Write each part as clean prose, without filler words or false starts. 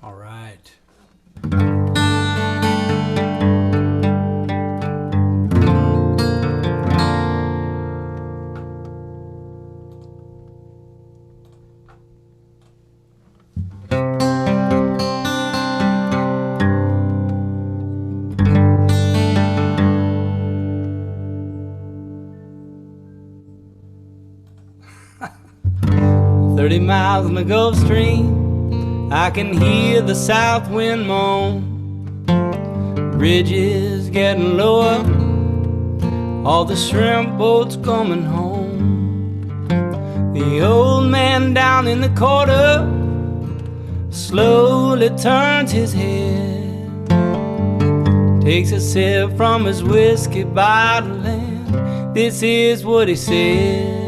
All right. Miles in the Gulf Stream, I can hear the south wind moan. Bridges getting lower, all the shrimp boats coming home. The old man down in the corner slowly turns his head, takes a sip from his whiskey bottle, and this is what he said.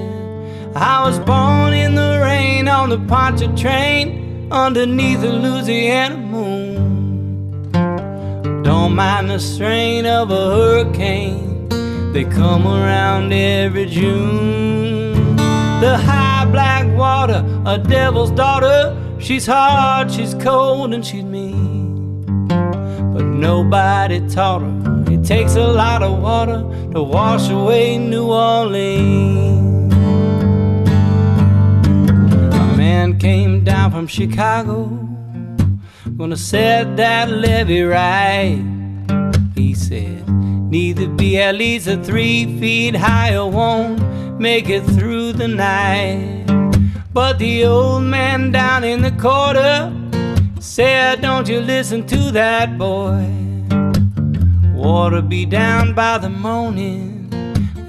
I was born in the rain on the Poncha train underneath the Louisiana moon. Don't mind the strain of a hurricane, they come around every June. The high black water, a devil's daughter, she's hard, she's cold, and she's mean. But nobody taught her it takes a lot of water to wash away New Orleans. Man came down from Chicago, gonna set that levee right. He said, need to be at least 3 feet high or won't make it through the night. But the old man down in the corner said, don't you listen to that boy. Water be down by the morning,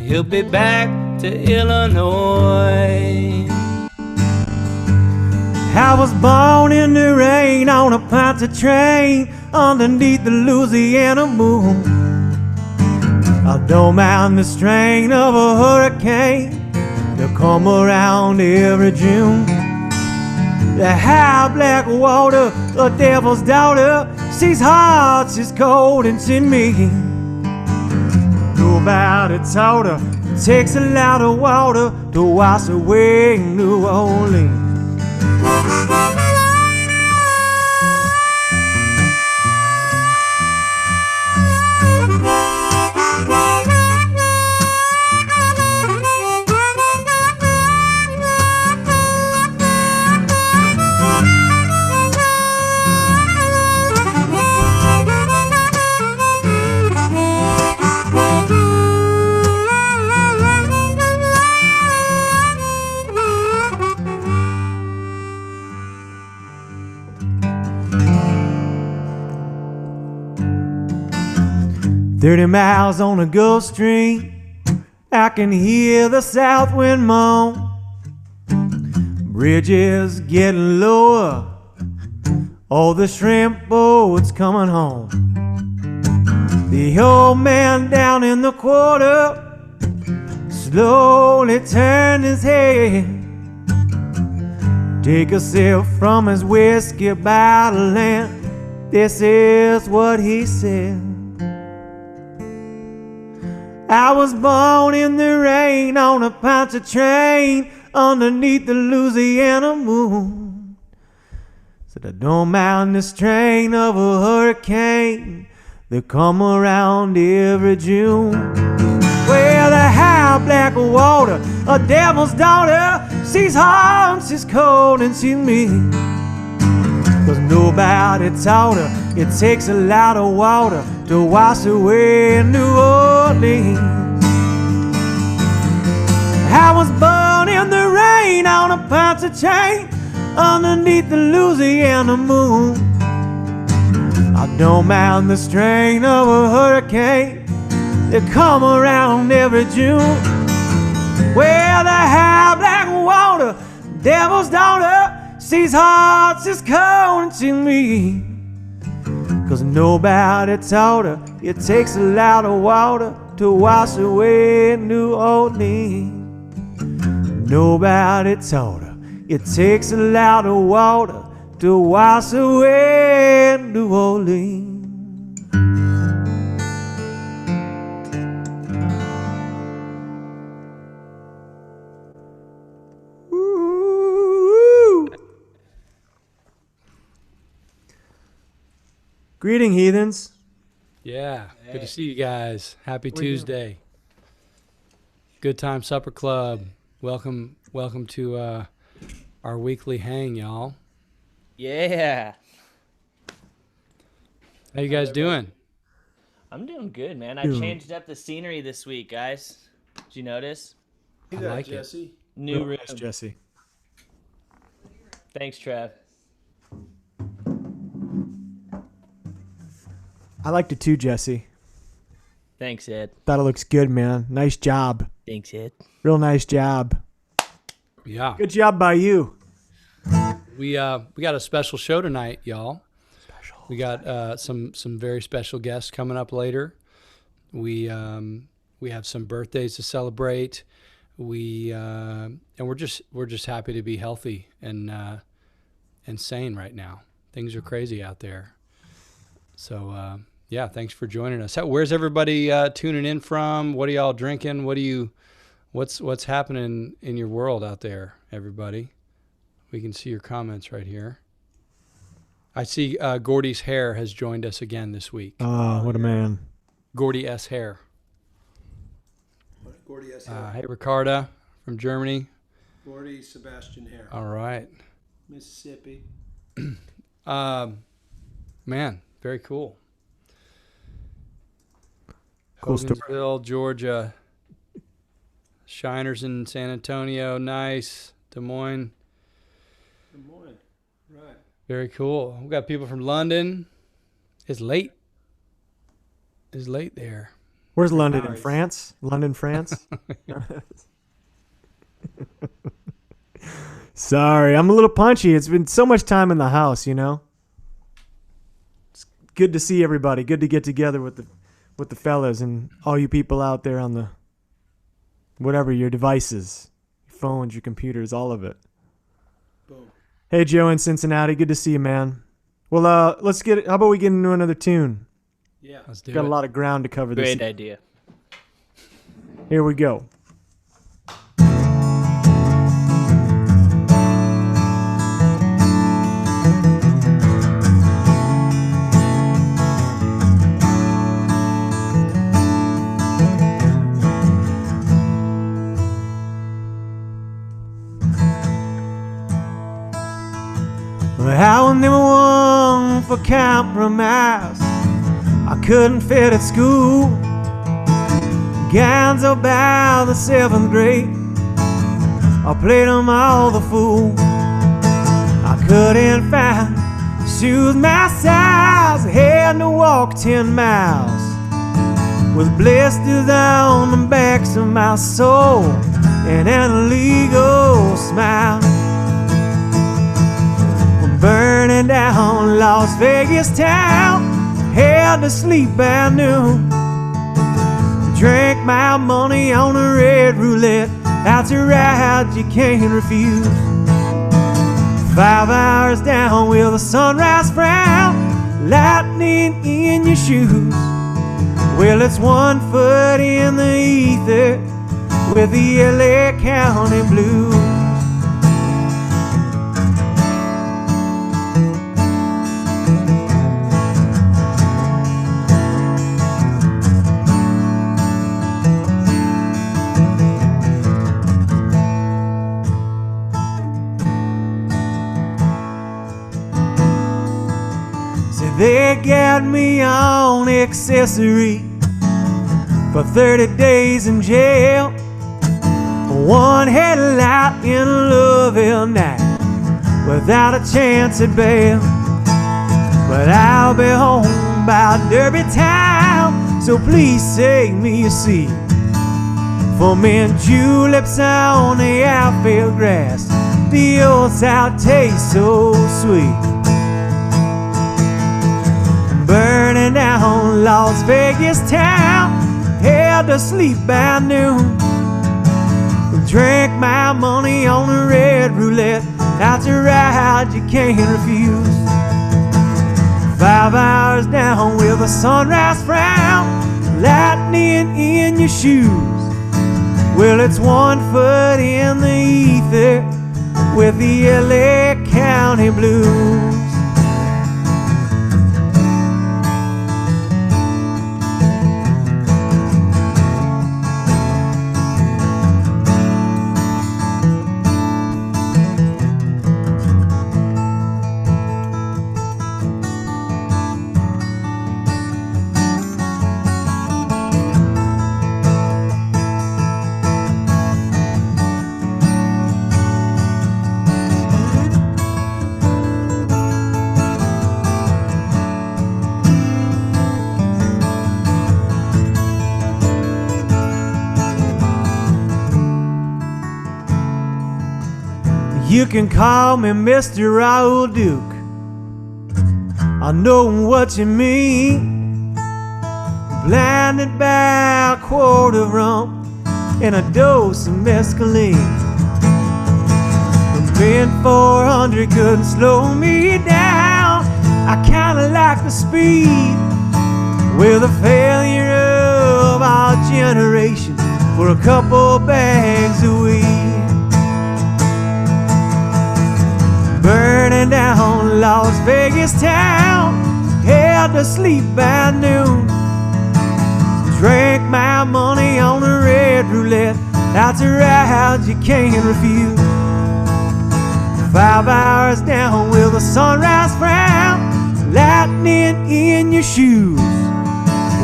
he'll be back to Illinois. I was born in the rain on a Poncha train underneath the Louisiana moon. I don't mind the strain of a hurricane, they'll come around every June. The high black water, the devil's daughter, she's hard, she's cold, and she's mean. Nobody taught her it takes a lot of water to wash away New Orleans. 30 miles on the Gulf Stream, I can hear the south wind moan. Bridges getting lower, all the shrimp boats coming home. The old man down in the quarter slowly turned his head, take a sip from his whiskey bottle, and this is what he said. I was born in the rain on a Poncha train underneath the Louisiana moon. Said I don't mind the strain of a hurricane that come around every June. Well, the high black water, a devil's daughter, she's hard, she's cold, and she's mean. 'Cause nobody taught her it takes a lot of water to wash away New Orleans. I was born in the rain on a Poncha chain underneath the Louisiana moon. I don't mind the strain of a hurricane that come around every June. Well, the high black water, devil's daughter, she's hard, she's cold, and she's mean. 'Cause nobody taught her it takes a lot of water to wash away New Orleans. Nobody taught her it takes a lot of water to wash away New Orleans. Greeting, heathens. Yeah, good to see you guys. Happy Tuesday. Good Time Supper Club. Welcome to our weekly hang, y'all. Yeah. How you guys doing? I'm doing good, man. I changed up the scenery this week, guys. Did you notice? I like Jesse. It. New room. Nice, Jesse. Thanks, Trev. I liked it too, Jesse. Thanks, Ed. Thought it looks good, man. Nice job. Thanks, Ed. Real nice job. Yeah. Good job by you. We got a special show tonight, y'all. We got some very special guests coming up later. We have some birthdays to celebrate. And we're just happy to be healthy and sane right now. Things are crazy out there. So yeah, thanks for joining us. Where's everybody tuning in from? What are y'all drinking? What's happening in your world out there, everybody? We can see your comments right here. I see Gordy's Hair has joined us again this week. Oh, what a man. Gordy S. Hair. Gordy S. Hair. Hey, Ricarda from Germany. Gordy Sebastian Hair. All right. Mississippi. Man, very cool. Cool story. Hogansville, Georgia. Shiners in San Antonio. Nice. Des Moines. Des Moines. Right. Very cool. We got people from London. It's late. It's late there. Where's London? Nice. In France? London, France? Sorry, I'm a little punchy. It's been so much time in the house, you know? It's good to see everybody. Good to get together with the fellas and all you people out there on the whatever, your devices, your phones, your computers, all of it. Boom. Hey, Joe in Cincinnati. Good to see you, man. Well, how about we get into another tune? Yeah. Let's do Got it. a lot of ground to cover this. Great idea. Here we go. I was never one for compromise. I couldn't fit at school. Gowns about the 7th grade, I played them all the fool. I couldn't find shoes my size. I had to walk 10 miles with blisters on the backs of my soul and an illegal smile. Burning down Las Vegas town, had to sleep by noon. Drank my money on a red roulette. That's a ride you can't refuse. 5 hours down with a sunrise frown, lightning in your shoes. Well, it's 1 foot in the ether with the LA County Blues. They got me on accessory for 30 days in jail. One headlight in a Louisville night without a chance at bail. But I'll be home by Derby town, so please save me a seat for mint juleps on the outfield grass. The old South tastes so sweet. Burning down Las Vegas town, had to sleep by noon. Drank my money on the red roulette. That's a ride you can't refuse. 5 hours down with a sunrise frown, lightning in your shoes. Well, it's 1 foot in the ether with the LA County Blues. You can call me Mr. Raoul Duke. I know what you mean. Blinded by a quart of rum and a dose of mescaline. The Mint 400 couldn't slow me down. I kinda like the speed. We're the failure of our generation for a couple bags of weed. Burning down Las Vegas town, had to sleep by noon. Drank my money on the red roulette, that's a ride you can't refuse. 5 hours down with a sunrise frown, lightning in your shoes.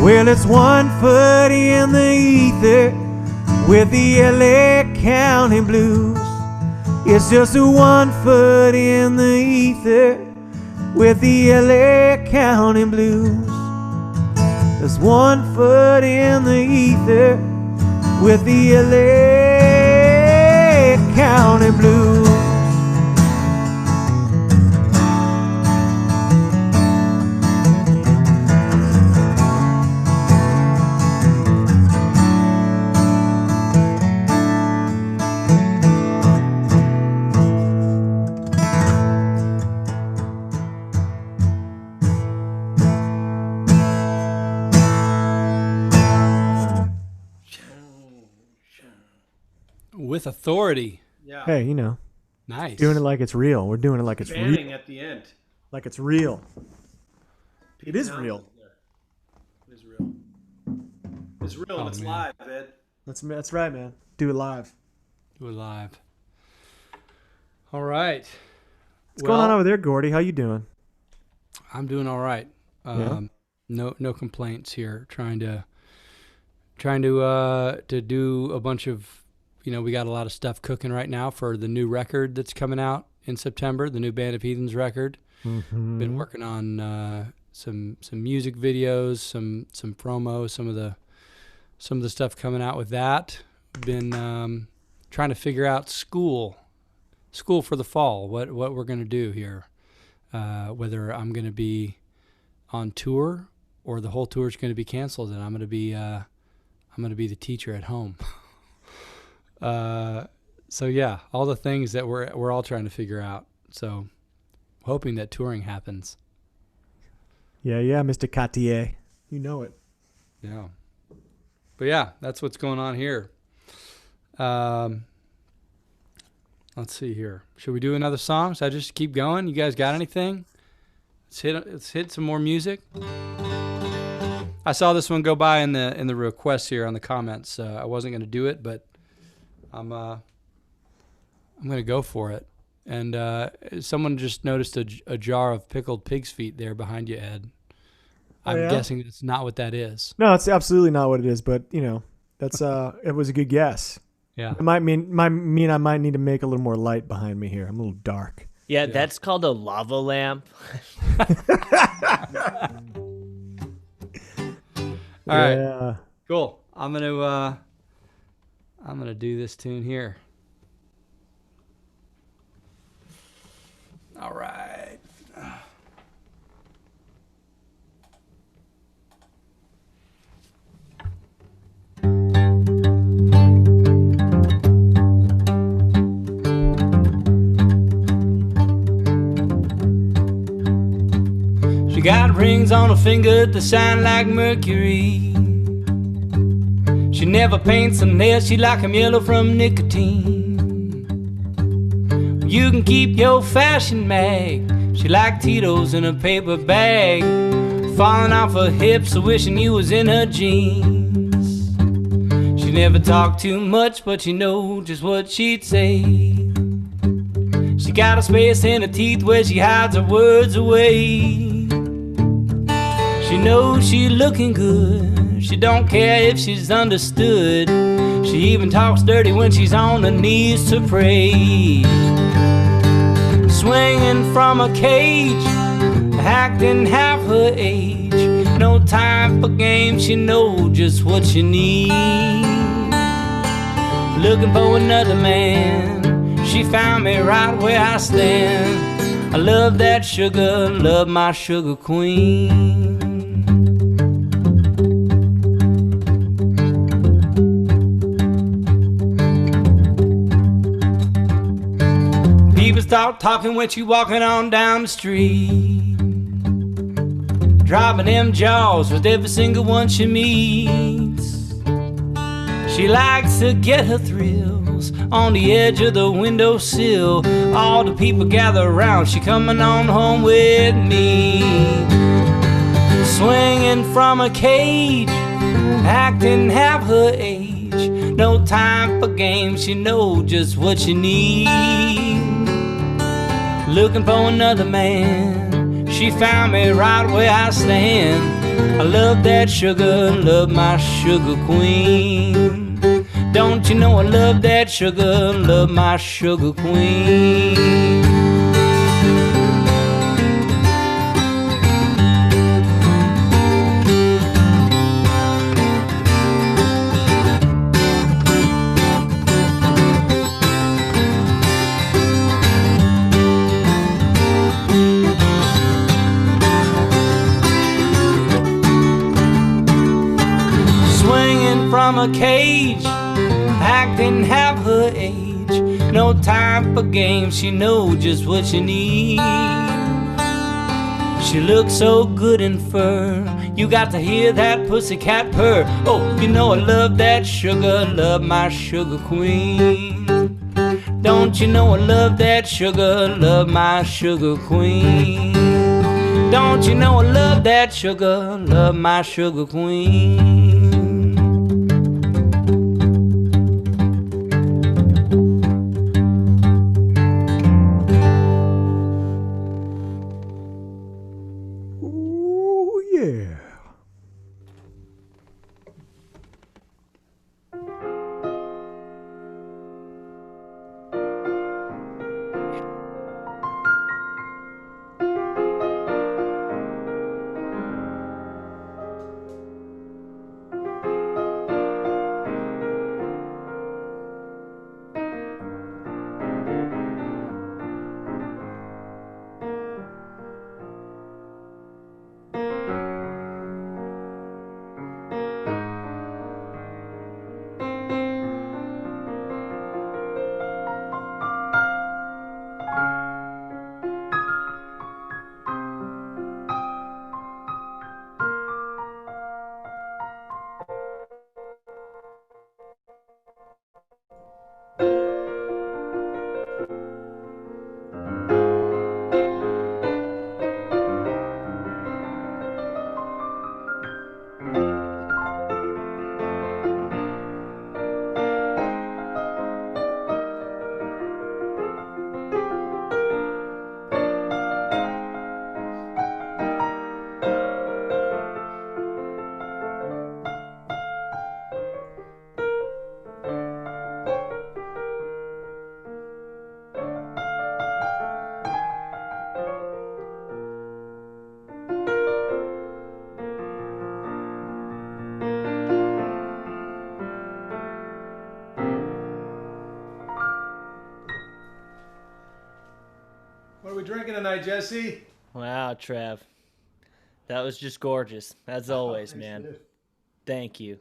Well, it's 1 foot in the ether with the LA County Blues. It's just a 1 foot in the ether with the LA County Blues. There's 1 foot in the ether with the LA County Blues. With authority. Yeah. Hey, you know, Nice. doing it like it's real. We're doing it like it's real. Banning at the end. Like it's real. It is Now real. It is real. It's real and it's man. live, Ed. That's right, man. Do it live. We're live. All right. What's going on over there, Gordy? How you doing? I'm doing all right. Yeah? No complaints here. Trying to do a bunch of, we got a lot of stuff cooking right now for the new record that's coming out in September, the new Band of Heathens record. Mm-hmm. Been working on some music videos, some promos, some of the stuff coming out with that. Been trying to figure out school for the fall. What we're gonna do here, whether I'm gonna be on tour or the whole tour is gonna be canceled, and I'm gonna be the teacher at home. So yeah, all the things that we're all trying to figure out. So hoping that touring happens. Yeah, Mr. Cartier. You know it. Yeah. But yeah, that's what's going on here. Let's see here. Should we do another song? Should I just keep going? You guys got anything? Let's hit some more music. I saw this one go by in the requests here on the comments. I wasn't going to do it, but I'm going to go for it. And someone just noticed a jar of pickled pig's feet there behind you, Ed. I'm guessing that's not what that is. No, it's absolutely not what it is. But that's it was a good guess. Yeah. It might mean I might need to make a little more light behind me here. I'm a little dark. Yeah, that's called a lava lamp. All right. Yeah. Cool. I'm gonna do this tune here. All right. She got rings on her finger that shine like mercury. She never paints her nails, she like 'em yellow from nicotine. You can keep your fashion mag, she like Tito's in a paper bag, falling off her hips, wishing you was in her jeans. She never talked too much, but you know just what she'd say. She got a space in her teeth where she hides her words away. She knows she's looking good, she don't care if she's understood. She even talks dirty when she's on her knees to pray. Swinging from a cage, acting half her age. No time for games, she knows just what she needs. Looking for another man, She found me right where I stand. I love that sugar, love my sugar queen. People start talking when she walking on down the street, dropping them jaws with every single one she meets. She likes to get her thrills on the edge of the windowsill. All the people gather around, she coming on home with me. Swinging from a cage, acting half her age. No time for games, she knows just what she needs. Looking for another man, she found me right where I stand. I love that sugar, love my sugar queen. Don't you know I love that sugar, love my sugar queen. From a cage, acting half her age. No time for games, she knows just what you need. She looks so good in fur, you got to hear that pussycat purr. Oh, you know I love that sugar, love my sugar queen. Don't you know I love that sugar, love my sugar queen. Don't you know I love that sugar, love my sugar queen. What are we drinking tonight, Jesse? Wow, Trev. That was just gorgeous, as always, man. Dude. Thank you.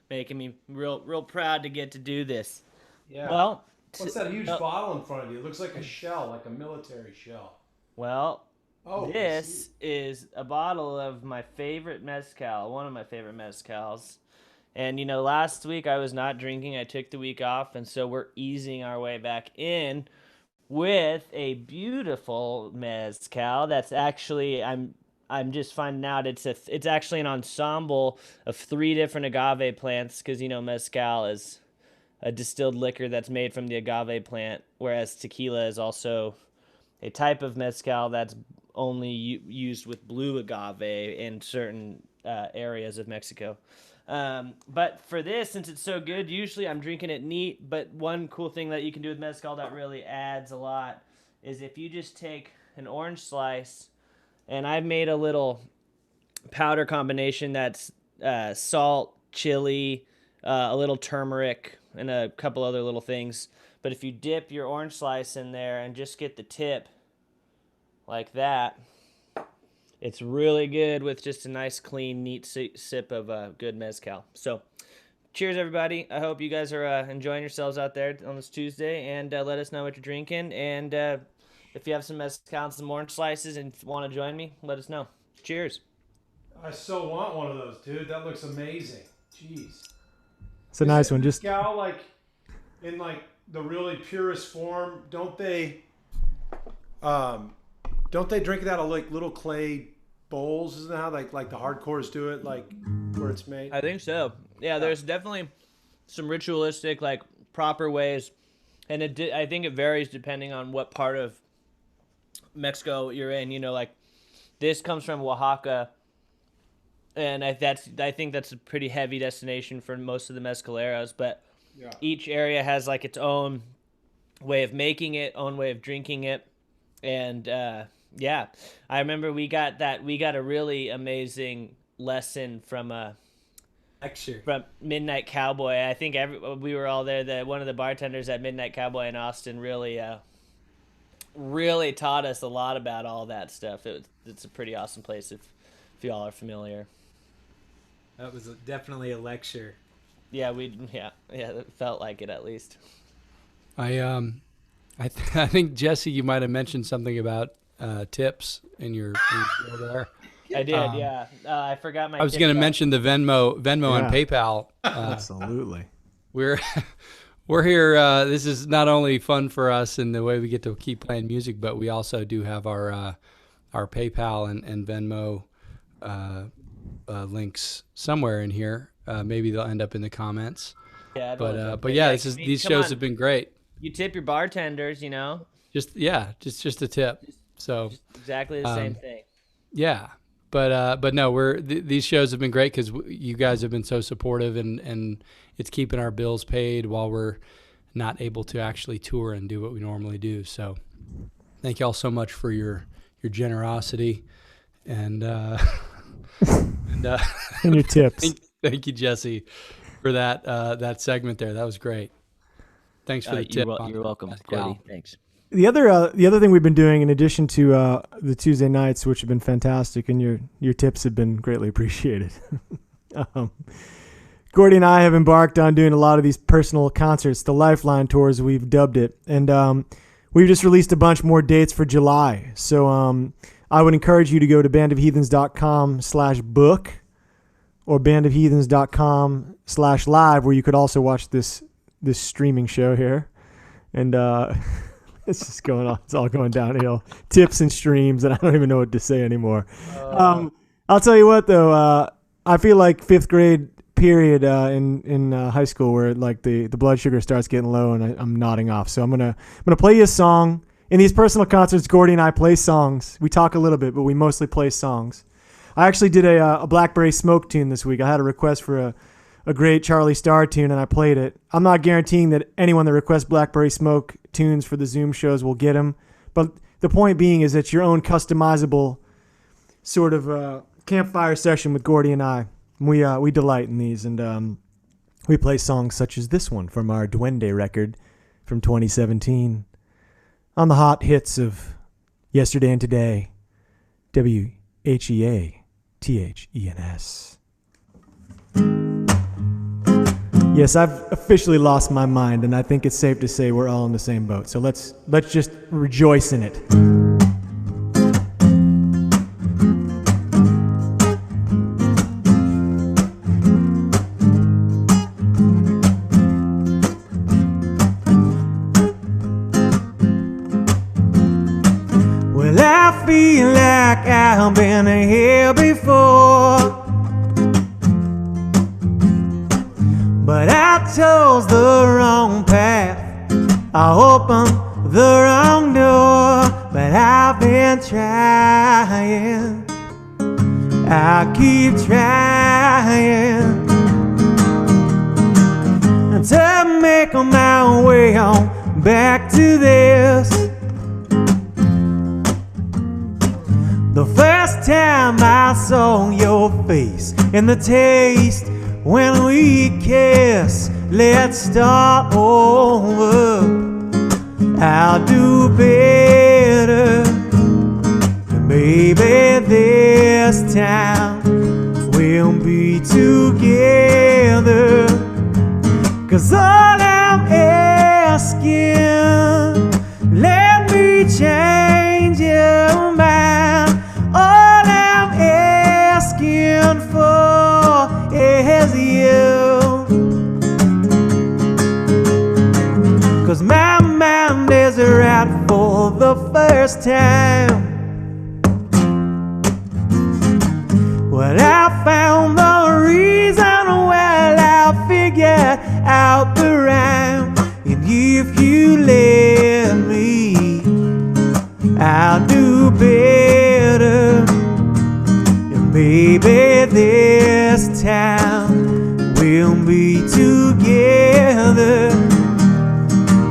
Making me real proud to get to do this. Yeah. Well, What's that huge bottle in front of you? It looks like a shell, like a military shell. well, Oh, this is a bottle of my favorite mezcal, one of my favorite mezcals. And, you know, last week I was not drinking. I took the week off, and so we're easing our way back in with a beautiful mezcal that's actually I'm just finding out it's actually an ensemble of 3 different agave plants, because you know mezcal is a distilled liquor that's made from the agave plant, whereas tequila is also a type of mezcal that's only used with blue agave in certain areas of Mexico. But for this, since it's so good, usually I'm drinking it neat, but one cool thing that you can do with mezcal that really adds a lot is if you just take an orange slice, and I've made a little powder combination that's salt, chili, a little turmeric, and a couple other little things. But if you dip your orange slice in there and just get the tip like that, it's really good with just a nice, clean, neat sip of good mezcal. So, cheers, everybody. I hope you guys are enjoying yourselves out there on this Tuesday, and let us know what you're drinking. And if you have some mezcal and some orange slices and want to join me, let us know. Cheers. I so want one of those, dude. That looks amazing. Jeez. It's a nice one. Just mezcal, like in like the really purest form, don't they drink it out of like little clay bowls? Isn't that how like the hardcores do it, like where it's made? I think so. Yeah, there's definitely some ritualistic, like proper ways, and I think it varies depending on what part of Mexico you're in. You know, like this comes from Oaxaca, and I think that's a pretty heavy destination for most of the mezcaleros. But each area has like its own way of making it, own way of drinking it, and yeah, I remember we got a really amazing lesson from Midnight Cowboy. I think we were all there. One of the bartenders at Midnight Cowboy in Austin really taught us a lot about all that stuff. It's a pretty awesome place if y'all are familiar. That was definitely a lecture. Yeah, it felt like it at least. I think Jesse, you might have mentioned something about tips in your show there. I did, yeah. I forgot my. I was going to mention the Venmo Yeah. and PayPal. absolutely. We're here. This is not only fun for us in the way we get to keep playing music, but we also do have our PayPal and Venmo links somewhere in here. Maybe they'll end up in the comments. Yeah, but yeah, these shows have been great. You tip your bartenders, you know. Just a tip. So exactly the same thing. Yeah. But no, these shows have been great because you guys have been so supportive, and it's keeping our bills paid while we're not able to actually tour and do what we normally do. So thank you all so much for your generosity and And your tips. Thank you, Jesse, for that segment there. That was great. Thanks for the tip. You're welcome, Cody. Thanks. The other thing we've been doing, in addition to the Tuesday nights, which have been fantastic, and your tips have been greatly appreciated. Gordy and I have embarked on doing a lot of these personal concerts, the Lifeline tours, we've dubbed it, and we've just released a bunch more dates for July. So I would encourage you to go to bandofheathens.com/book or bandofheathens.com/live, where you could also watch this streaming show here, and it's just going on. It's all going downhill. Tips and streams, and I don't even know what to say anymore. I'll tell you what, though. I feel like fifth grade period in high school, where like the blood sugar starts getting low, and I'm nodding off. So I'm gonna play you a song. In these personal concerts, Gordy and I play songs. We talk a little bit, but we mostly play songs. I actually did a Blackberry Smoke tune this week. I had a request for a great Charlie Starr tune, and I played it. I'm not guaranteeing that anyone that requests Blackberry Smoke tunes for the Zoom shows will get them, but the point being is it's your own customizable sort of campfire session with Gordy and I. We delight in these, and we play songs such as this one from our Duende record from 2017 on the hot hits of Yesterday and Today, WHEATHENS. Yes, I've officially lost my mind, and I think it's safe to say we're all in the same boat. So let's just rejoice in it. Well, I feel like I've been here before, but I chose the wrong path. I opened the wrong door, but I've been trying. I keep trying to make my way on back to this. The first time I saw your face and the taste when we kiss let's start over. I'll do better. Maybe this time we'll be together. 'Cause all I'm asking, let me change your mind. All I'm asking for is you. 'Cause my mind is right for the first time. Well, I found the reason, well, I figured out the rhyme. And if you let me, I'll do better. And maybe this time we'll be together.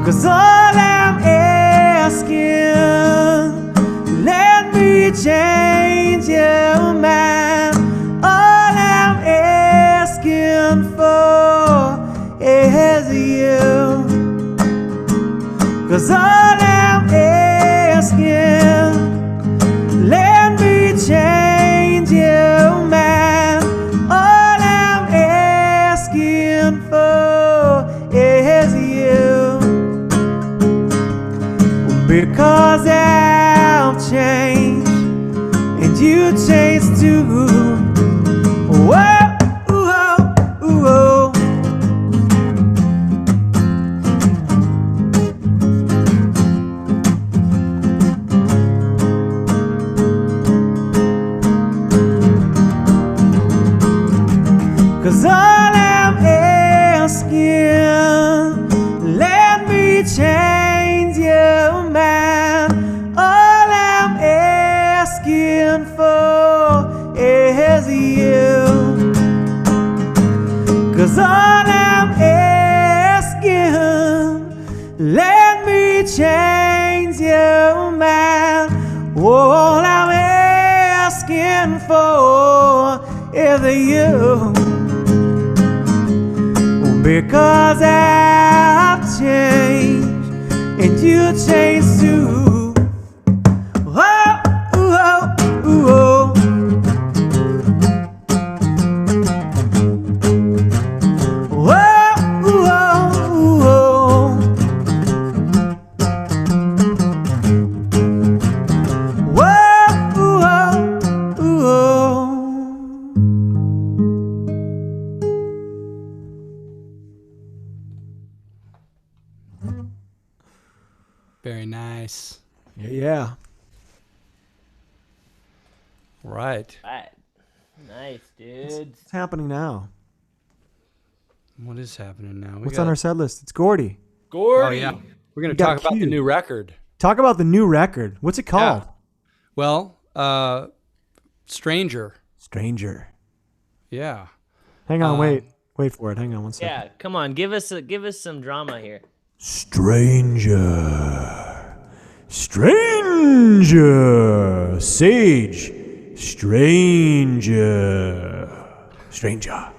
'Cause all I'm asking, let me change your mind. All I'm asking for is you. 'Cause all I'm asking, let me change your mind. All I'm asking for is you. Because I've changed and you changed too. Whoa, ooh, oh, ooh, oh. Cause all I'm asking, let me change your mind. All I'm asking for is you. 'Cause all I'm asking, let me change your mind. All I'm asking for is you. Because I've changed and you changed too. Oh, ooh, oh, ooh, oh. Whoa, ooh, oh, ooh, oh. Whoa, ooh, oh, ooh, oh. Very nice. Yeah. Right. Right. Nice, dudes. What's happening now? What is happening now? What's on our set list? It's Gordy. Gordy. Oh, yeah. We're going We to got talk about the Q. new record. Talk about the new record. What's it called? Well, Stranger. Stranger. Yeah. Hang on, wait for it. Hang on one second. Yeah, come on, give us some drama here. Stranger. Stranger. Sage. Stranger. Stranger.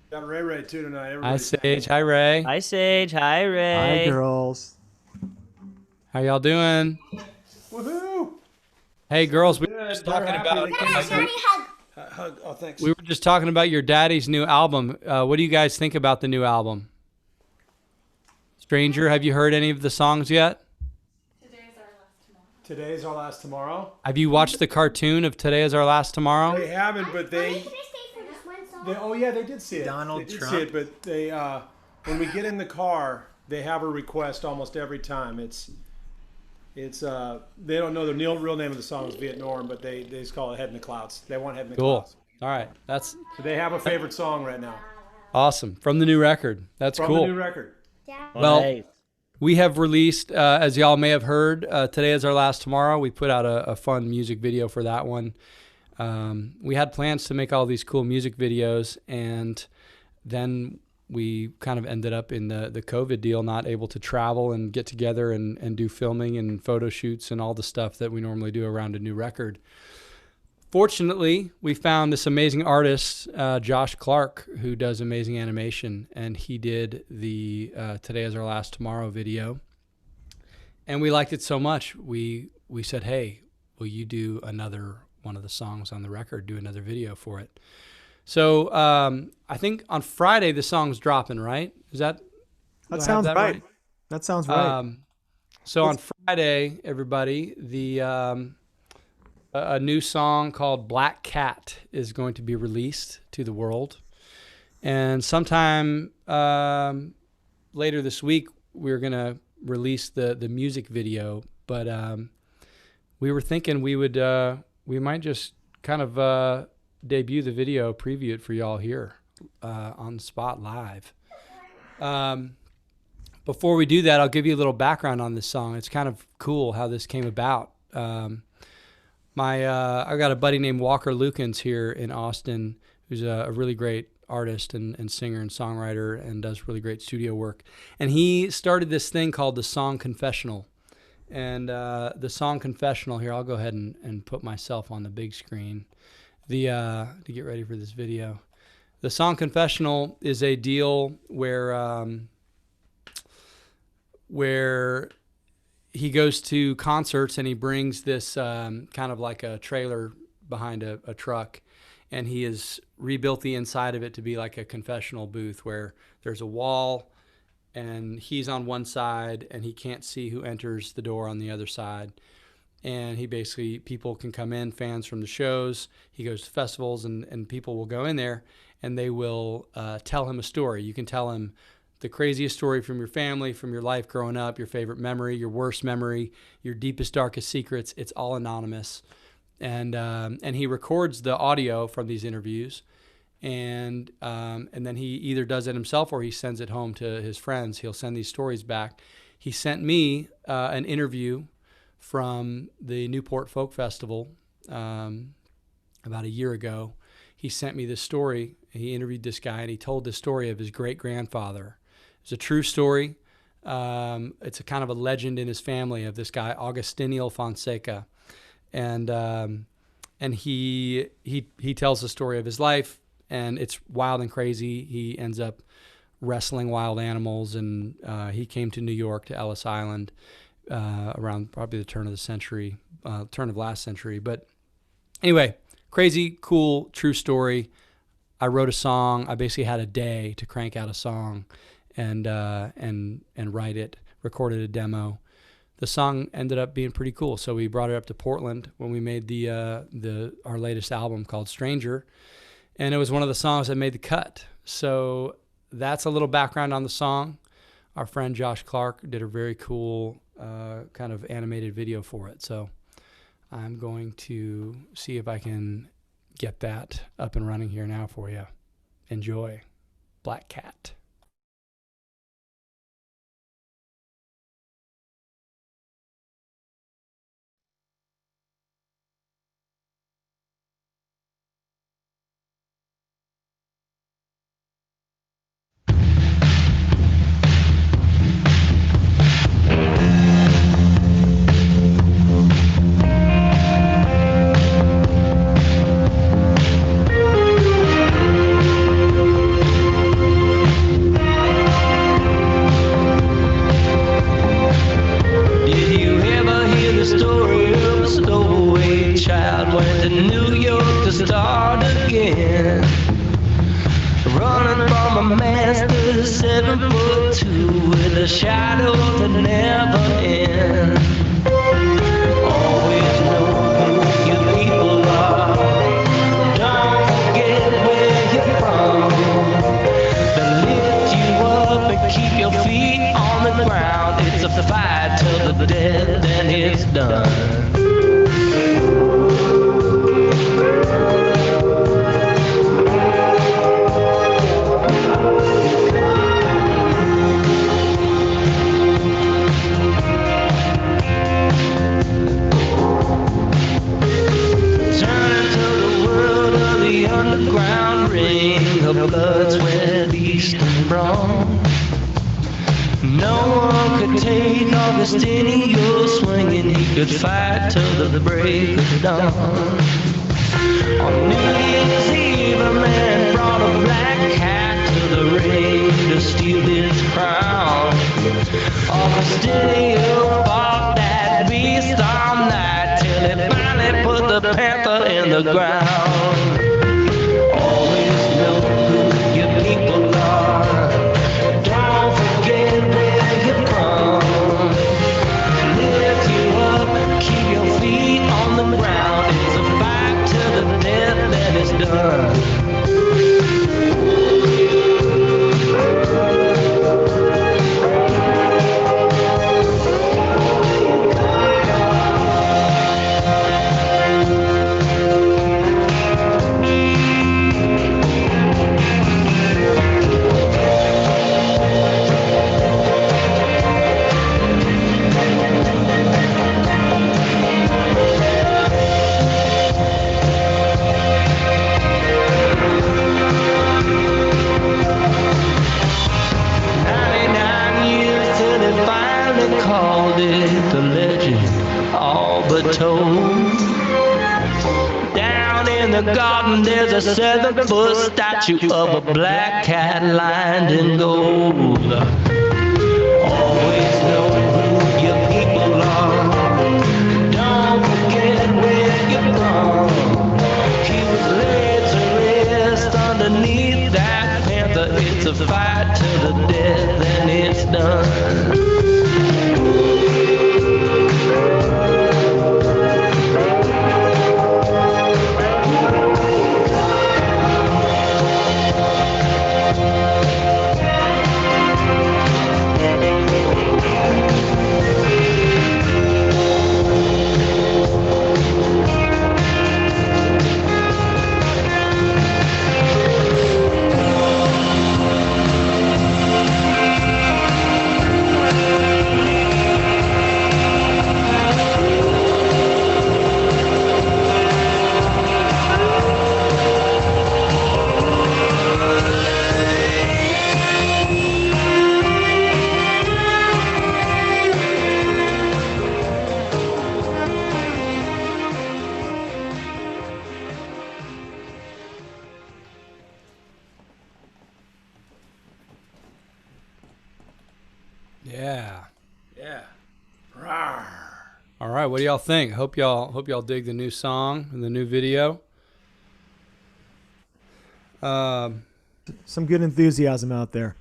Got Ray too tonight. Hi, Everybody's Sage. Hi, Ray. Hi, Sage. Hi, Ray. Hi, girls. How y'all doing? Woohoo! Hey, girls. We Yeah, were just they're talking happy about. they came to see- Hug. Oh, thanks. We were just talking about your daddy's new album. What do you guys think about the new album? Stranger, have you heard any of the songs yet? Today's our last tomorrow. Have you watched the cartoon of Today Is Our Last Tomorrow? They haven't, but they. Can I stay for just one song? Oh yeah, they did see it. Donald they did Trump. see it, but they when we get in the car, they have a request almost every time. It's they don't know the real name of the song is Vietnam, but they just call it Head in the Clouds. They want Head in the Cool. Clouds. All right. That's So they have a favorite song right now awesome. From the new record. That's from cool. the new record. Well, Nice. we have released, as y'all may have heard, Today Is Our Last Tomorrow. We put out a fun music video for that one. We had plans to make all these cool music videos, and then we kind of ended up in the COVID deal, not able to travel and get together and do filming and photo shoots and all the stuff that we normally do around a new record. fortunately, we found this amazing artist, Josh Clark, who does amazing animation, and he did the Today Is Our Last Tomorrow video. And we liked it so much, we said, hey, will you do another one of the songs on the record, do another video for it? So I think on Friday the song's dropping, right? Is that? That sounds right. That sounds right. So on Friday, everybody, a new song called Black Cat is going to be released to the world. And sometime later this week, we're going to release the music video. But we were thinking we might just kind of debut the video, preview it for y'all here on the spot live. Before we do that, I'll give you a little background on this song. It's kind of cool how this came about. I got a buddy named Walker Lukens here in Austin, who's a really great artist and singer and songwriter and does really great studio work. And he started this thing called the Song Confessional. And the Song Confessional, here, I'll go ahead and put myself on the big screen to get ready for this video. The Song Confessional is a deal where he goes to concerts and he brings this kind of like a trailer behind a truck, and he has rebuilt the inside of it to be like a confessional booth where there's a wall and he's on one side and he can't see who enters the door on the other side. And people can come in, fans from the shows. He goes to festivals and people will go in there and they will tell him a story. You can tell him the craziest story from your family, from your life growing up, your favorite memory, your worst memory, your deepest, darkest secrets. It's all anonymous. And he records the audio from these interviews, and then he either does it himself or he sends it home to his friends. He'll send these stories back. He sent me an interview from the Newport Folk Festival about a year ago. He sent me this story. He interviewed this guy, and he told the story of his great-grandfather. It's a true story. It's a kind of a legend in his family of this guy, Agustinio Fonseca. And he tells the story of his life, and it's wild and crazy. He ends up wrestling wild animals, and he came to New York, to Ellis Island, around probably the turn of last century. But anyway, crazy, cool, true story. I wrote a song. I basically had a day to crank out a song and write it, recorded a demo. The song ended up being pretty cool, so we brought it up to Portland when we made our latest album called Stranger, and it was one of the songs that made the cut. So that's a little background on the song. Our friend Josh Clark did a very cool kind of animated video for it, so I'm going to see if I can get that up and running here now for you. Enjoy. Black Cat. Augustinio swinging, he could fight till the break of dawn. On New Year's Eve, a man brought a black cat to the ring to steal his crown. Off the stereo fought that beast all night till he finally put the panther in the ground. Always know who your people are. Don't forget where you're from. Lift you up, keep your feet on the ground. It's a fight to the death that is done. 99 years till they finally called it the legend, all but told. Down in the garden there's a 7-foot statue of a black cat lined in gold. Always know who your people are. Don't forget where you're from. He was laid to rest underneath that panther. It's a fight to the death and it's done. Yeah. Yeah. Rawr. All right. What do y'all think? Hope y'all dig the new song and the new video. Some good enthusiasm out there.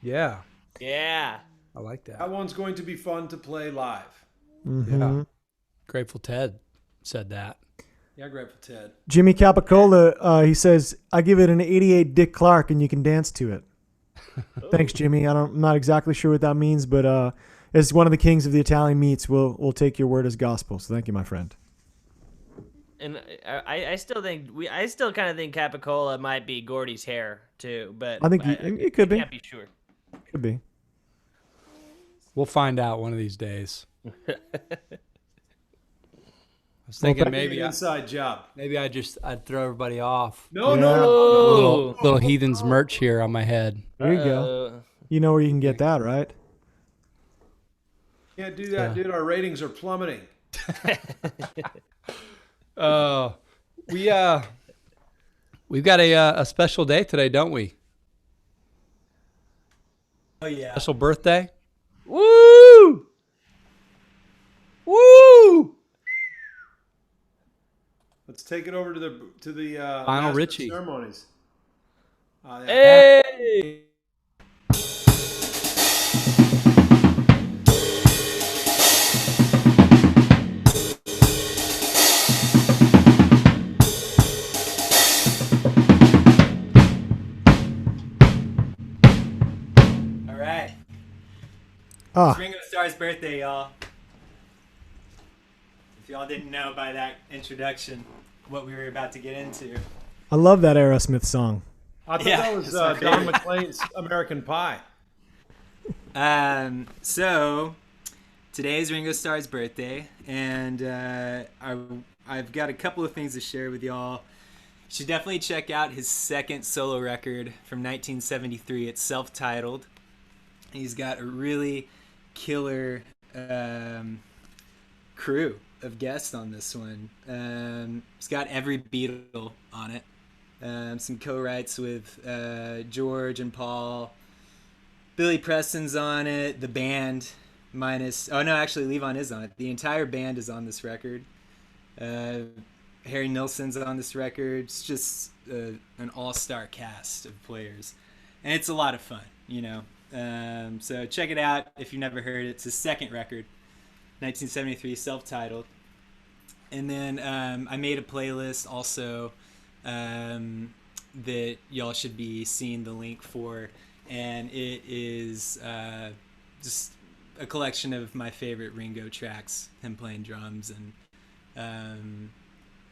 Yeah. Yeah. I like that. That one's going to be fun to play live. Yeah. Grateful Ted said that. Yeah, Grateful Ted. Jimmy Capicola, he says, I give it an 88 Dick Clark and you can dance to it. Thanks, Jimmy. I'm not exactly sure what that means, but as one of the kings of the Italian meats, we'll take your word as gospel. So thank you, my friend. And I still kind of think Capicola might be Gordy's hair too, but I think it could be. Can't be sure. Could be. We'll find out one of these days. I was thinking maybe inside job. Maybe I'd throw everybody off. No. Little Heathens merch here on my head. There you go. You know where you can get that, right? Can't do that, dude. Our ratings are plummeting. We've got a special day today, don't we? Oh yeah. Special birthday. Woo! Woo! Let's take it over to the Final master Richie ceremonies. Yeah. Hey! All right. Ah, It's Ringo Starr's birthday, y'all. If y'all didn't know by that introduction what we were about to get into. I love that Aerosmith song. I thought Yeah, that was it's my Don favorite. McLean's American Pie. So today's Ringo Starr's birthday, and I've got a couple of things to share with y'all. You should definitely check out his second solo record from 1973. It's self-titled. He's got a really killer crew of guests on this one. It's got every Beatle on it. Some co-writes with George and Paul. Billy Preston's on it. The band minus... Oh, no, actually, Levon is on it. The entire band is on this record. Harry Nilsson's on this record. It's just an all-star cast of players. And it's a lot of fun, you know. So check it out if you've never heard it. It's his second record, 1973, self-titled. And then I made a playlist also that y'all should be seeing the link for. And it is just a collection of my favorite Ringo tracks, him playing drums. And,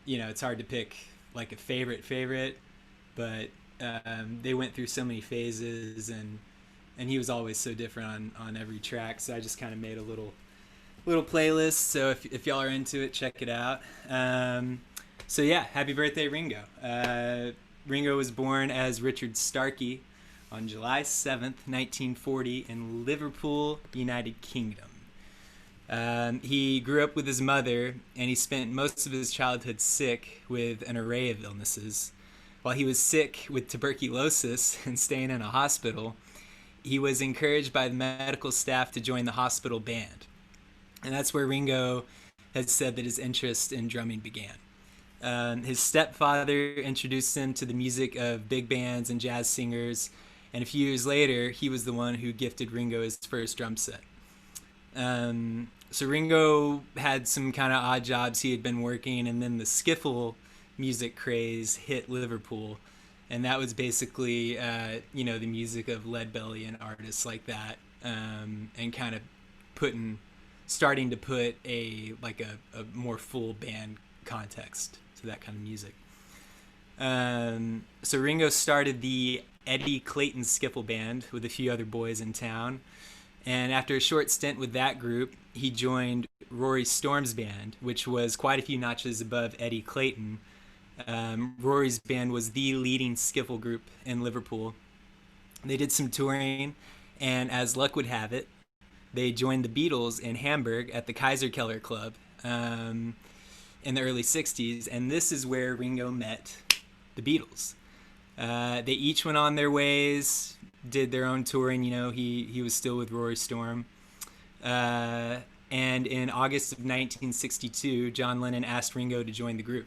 you know, it's hard to pick like a favorite, but they went through so many phases, and he was always so different on every track. So I just kind of made a little playlist. So if y'all are into it, check it out. So yeah, happy birthday, Ringo. Ringo was born as Richard Starkey on July 7th, 1940 in Liverpool, United Kingdom. He grew up with his mother, and he spent most of his childhood sick with an array of illnesses. While he was sick with tuberculosis and staying in a hospital, he was encouraged by the medical staff to join the hospital band. And that's where Ringo had said that his interest in drumming began. His stepfather introduced him to the music of big bands and jazz singers, and a few years later, he was the one who gifted Ringo his first drum set. So Ringo had some kind of odd jobs he had been working, and then the skiffle music craze hit Liverpool, and that was basically, you know, the music of Leadbelly and artists like that, and kind of starting to put a more full band context to that kind of music. So Ringo started the Eddie Clayton Skiffle Band with a few other boys in town, and after a short stint with that group, he joined Rory Storm's band, which was quite a few notches above Eddie Clayton. Rory's band was the leading skiffle group in Liverpool. They did some touring, and as luck would have it, they joined the Beatles in Hamburg at the Kaiserkeller Club in the early 60s, and this is where Ringo met the Beatles. They each went on their ways, did their own touring. You know, he was still with Rory Storm. And in August of 1962, John Lennon asked Ringo to join the group.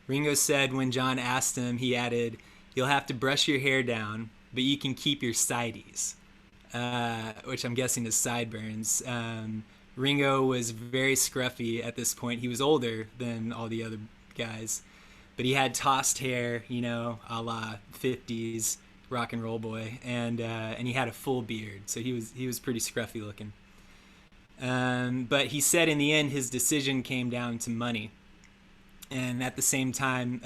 Ringo said when John asked him, he added, "You'll have to brush your hair down, but you can keep your sideys," which I'm guessing is sideburns. Ringo was very scruffy at this point. He was older than all the other guys, but he had tossed hair, you know, a la 50s rock and roll boy, and he had a full beard, so he was pretty scruffy looking. But he said in the end his decision came down to money. And at the same time,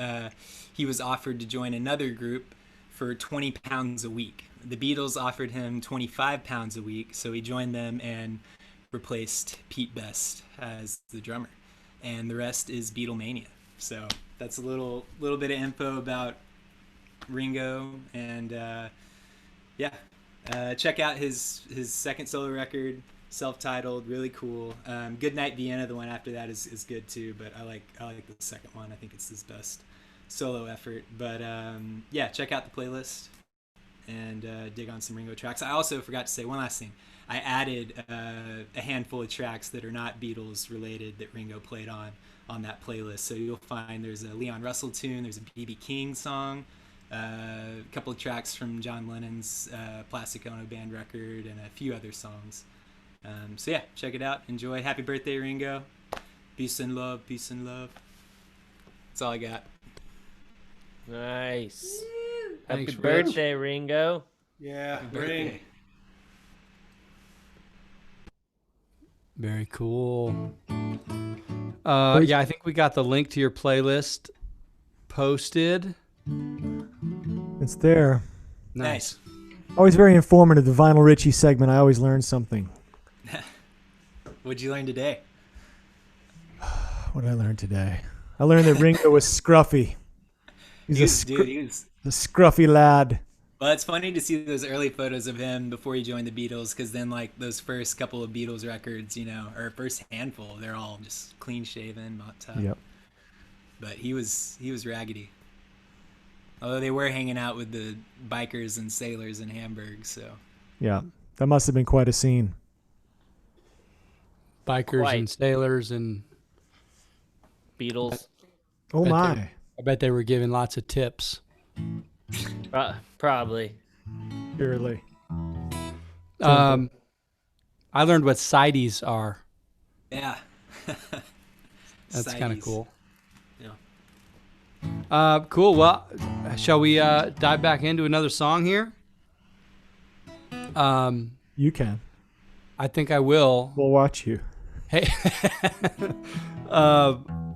he was offered to join another group for £20 a week. The Beatles offered him £25 a week, so he joined them and replaced Pete Best as the drummer. And the rest is Beatlemania. So that's a little bit of info about Ringo, and check out his second solo record, self-titled, really cool. Good Night Vienna, the one after that, is good too, but I like the second one. I think it's his best solo effort. But check out the playlist and dig on some Ringo tracks. I also forgot to say one last thing. I added a handful of tracks that are not Beatles related that Ringo played on that playlist. So you'll find there's a Leon Russell tune, there's a B.B. King song, a couple of tracks from John Lennon's Plastic Ono Band record, and a few other songs. So yeah, check it out. Enjoy. Happy birthday, Ringo. Peace and love. Peace and love. That's all I got. Nice. Thanks, Happy Rich. birthday, Ringo. Yeah, Happy birthday. Very cool. Yeah, I think we got the link to your playlist posted. It's there. Nice. Always very informative, the Vinyl Richie segment. I always learn something. What'd you learn today? What did I learn today? I learned that Ringo was scruffy. He's He was a scruffy lad. Well, it's funny to see those early photos of him before he joined the Beatles, because then like those first couple of Beatles records, or first handful, they're all just clean shaven, mop top. Yep. But he was raggedy. Although they were hanging out with the bikers and sailors in Hamburg, so. Yeah, that must have been quite a scene. Bikers and sailors and Beatles. Oh my! I bet they were giving lots of tips. Probably. Surely. I learned what sideys are. Yeah. That's kind of cool. Yeah. Cool. Well, shall we dive back into another song here? You can. I think I will. We'll watch you. Hey,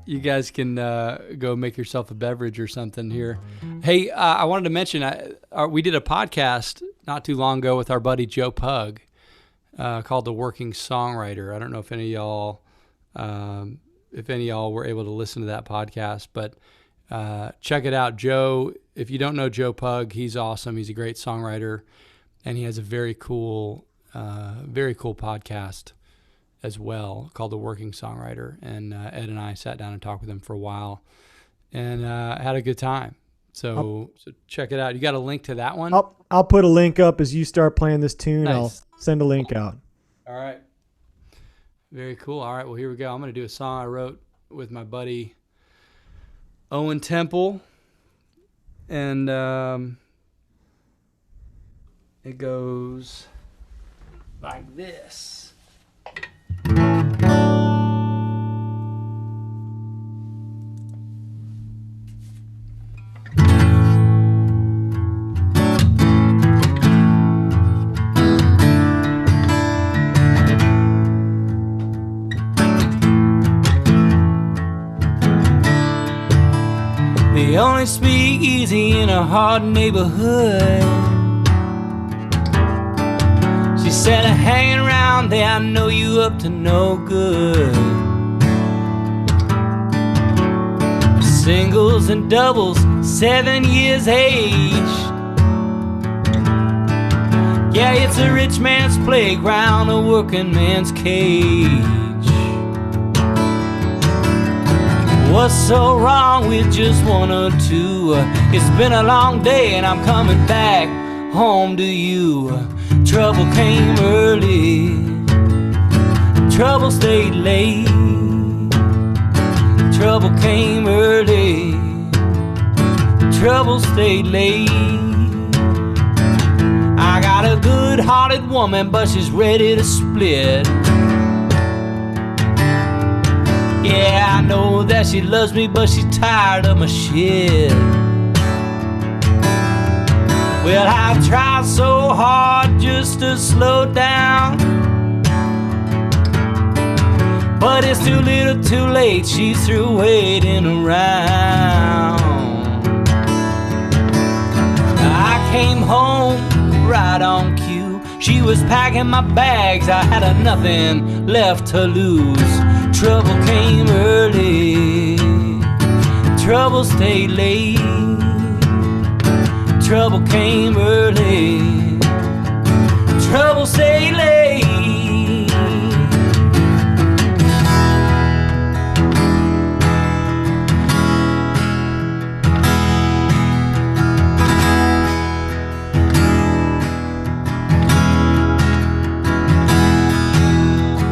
you guys can go make yourself a beverage or something here. Hey, I wanted to mention we did a podcast not too long ago with our buddy Joe Pug called The Working Songwriter. I don't know if any of y'all were able to listen to that podcast, but check it out. Joe, if you don't know Joe Pug, he's awesome. He's a great songwriter, and he has a very cool podcast as well called The Working Songwriter. And Ed and I sat down and talked with him for a while and had a good time. So check it out. You got a link to that one? I'll put a link up as you start playing this tune. Nice. I'll send a link out. All right. Very cool. All right. Well, here we go. I'm going to do a song I wrote with my buddy Owen Temple. And it goes like this. The only speakeasy in a hard neighborhood. She said, hanging around there, I know you up to no good. Singles and doubles, 7 years age. Yeah, it's a rich man's playground, a working man's cage. What's so wrong with just one or two? It's been a long day and I'm coming back home to you. Trouble came early, trouble stayed late. Trouble came early, trouble stayed late. I got a good-hearted woman, but she's ready to split. Yeah, I know that she loves me, but she's tired of my shit. Well, I've tried so hard just to slow down, but it's too little too late, she's through waiting around. I came home right on cue. She was packing my bags, I had nothing left to lose. Trouble came early, trouble stayed late. Trouble came early, trouble stayed late.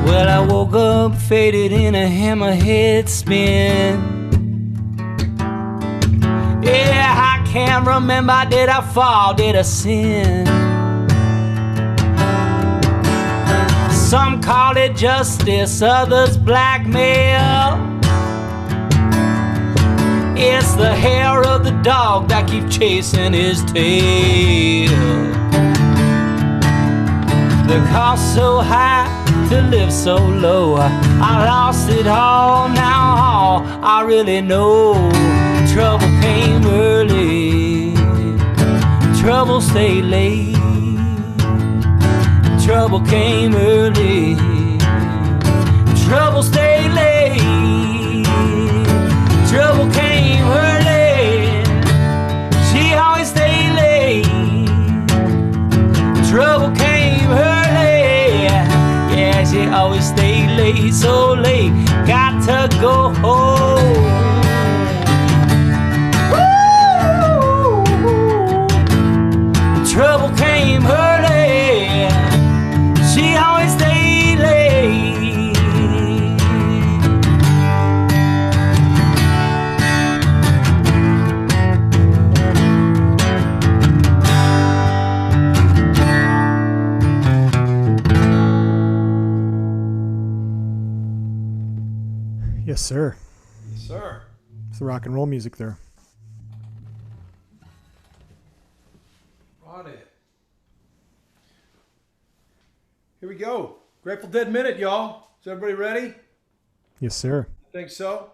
Well, I woke up faded in a hammerhead spin. Yeah, I can't remember, did I fall, did I sin? Some call it justice, others blackmail. It's the hair of the dog that keeps chasing his tail. The cost so high to live so low, I lost it all, now all I really know. Trouble came early, trouble stayed late. Trouble came early, trouble stayed late. Trouble came early, she always stayed late. stay so late. Got to go home. Trouble came early. She always stayed late. Yes, sir. Sir. It's the rock and roll music there. On it. Here we go. Grateful Dead Minute, y'all. Is everybody ready? Yes, sir. I think so.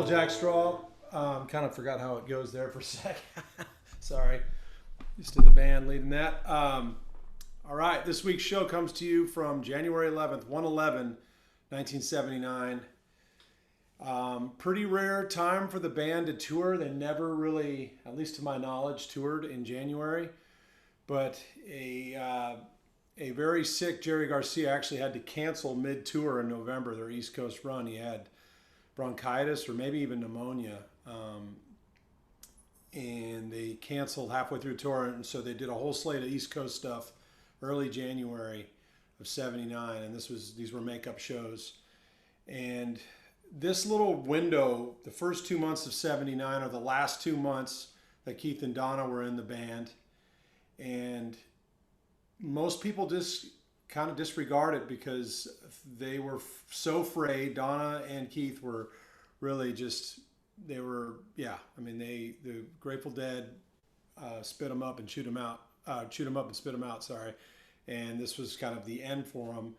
Jack Straw. Kind of forgot how it goes there for a sec. Sorry. Used to the band leading that. All right. This week's show comes to you from January 11th, 1979. Pretty rare time for the band to tour. They never really, at least to my knowledge, toured in January. But a very sick Jerry Garcia actually had to cancel mid-tour in November, their East Coast run. He had bronchitis or maybe even pneumonia, and they canceled halfway through tour, and so they did a whole slate of East Coast stuff early January of '79, and these were makeup shows. And this little window, the first 2 months of '79 are the last 2 months that Keith and Donna were in the band, and most people just kind of disregard it because they were so afraid. Donna and Keith were really just, they were, yeah. I mean, the Grateful Dead spit them up and shoot them up and spit them out. Sorry, and this was kind of the end for them.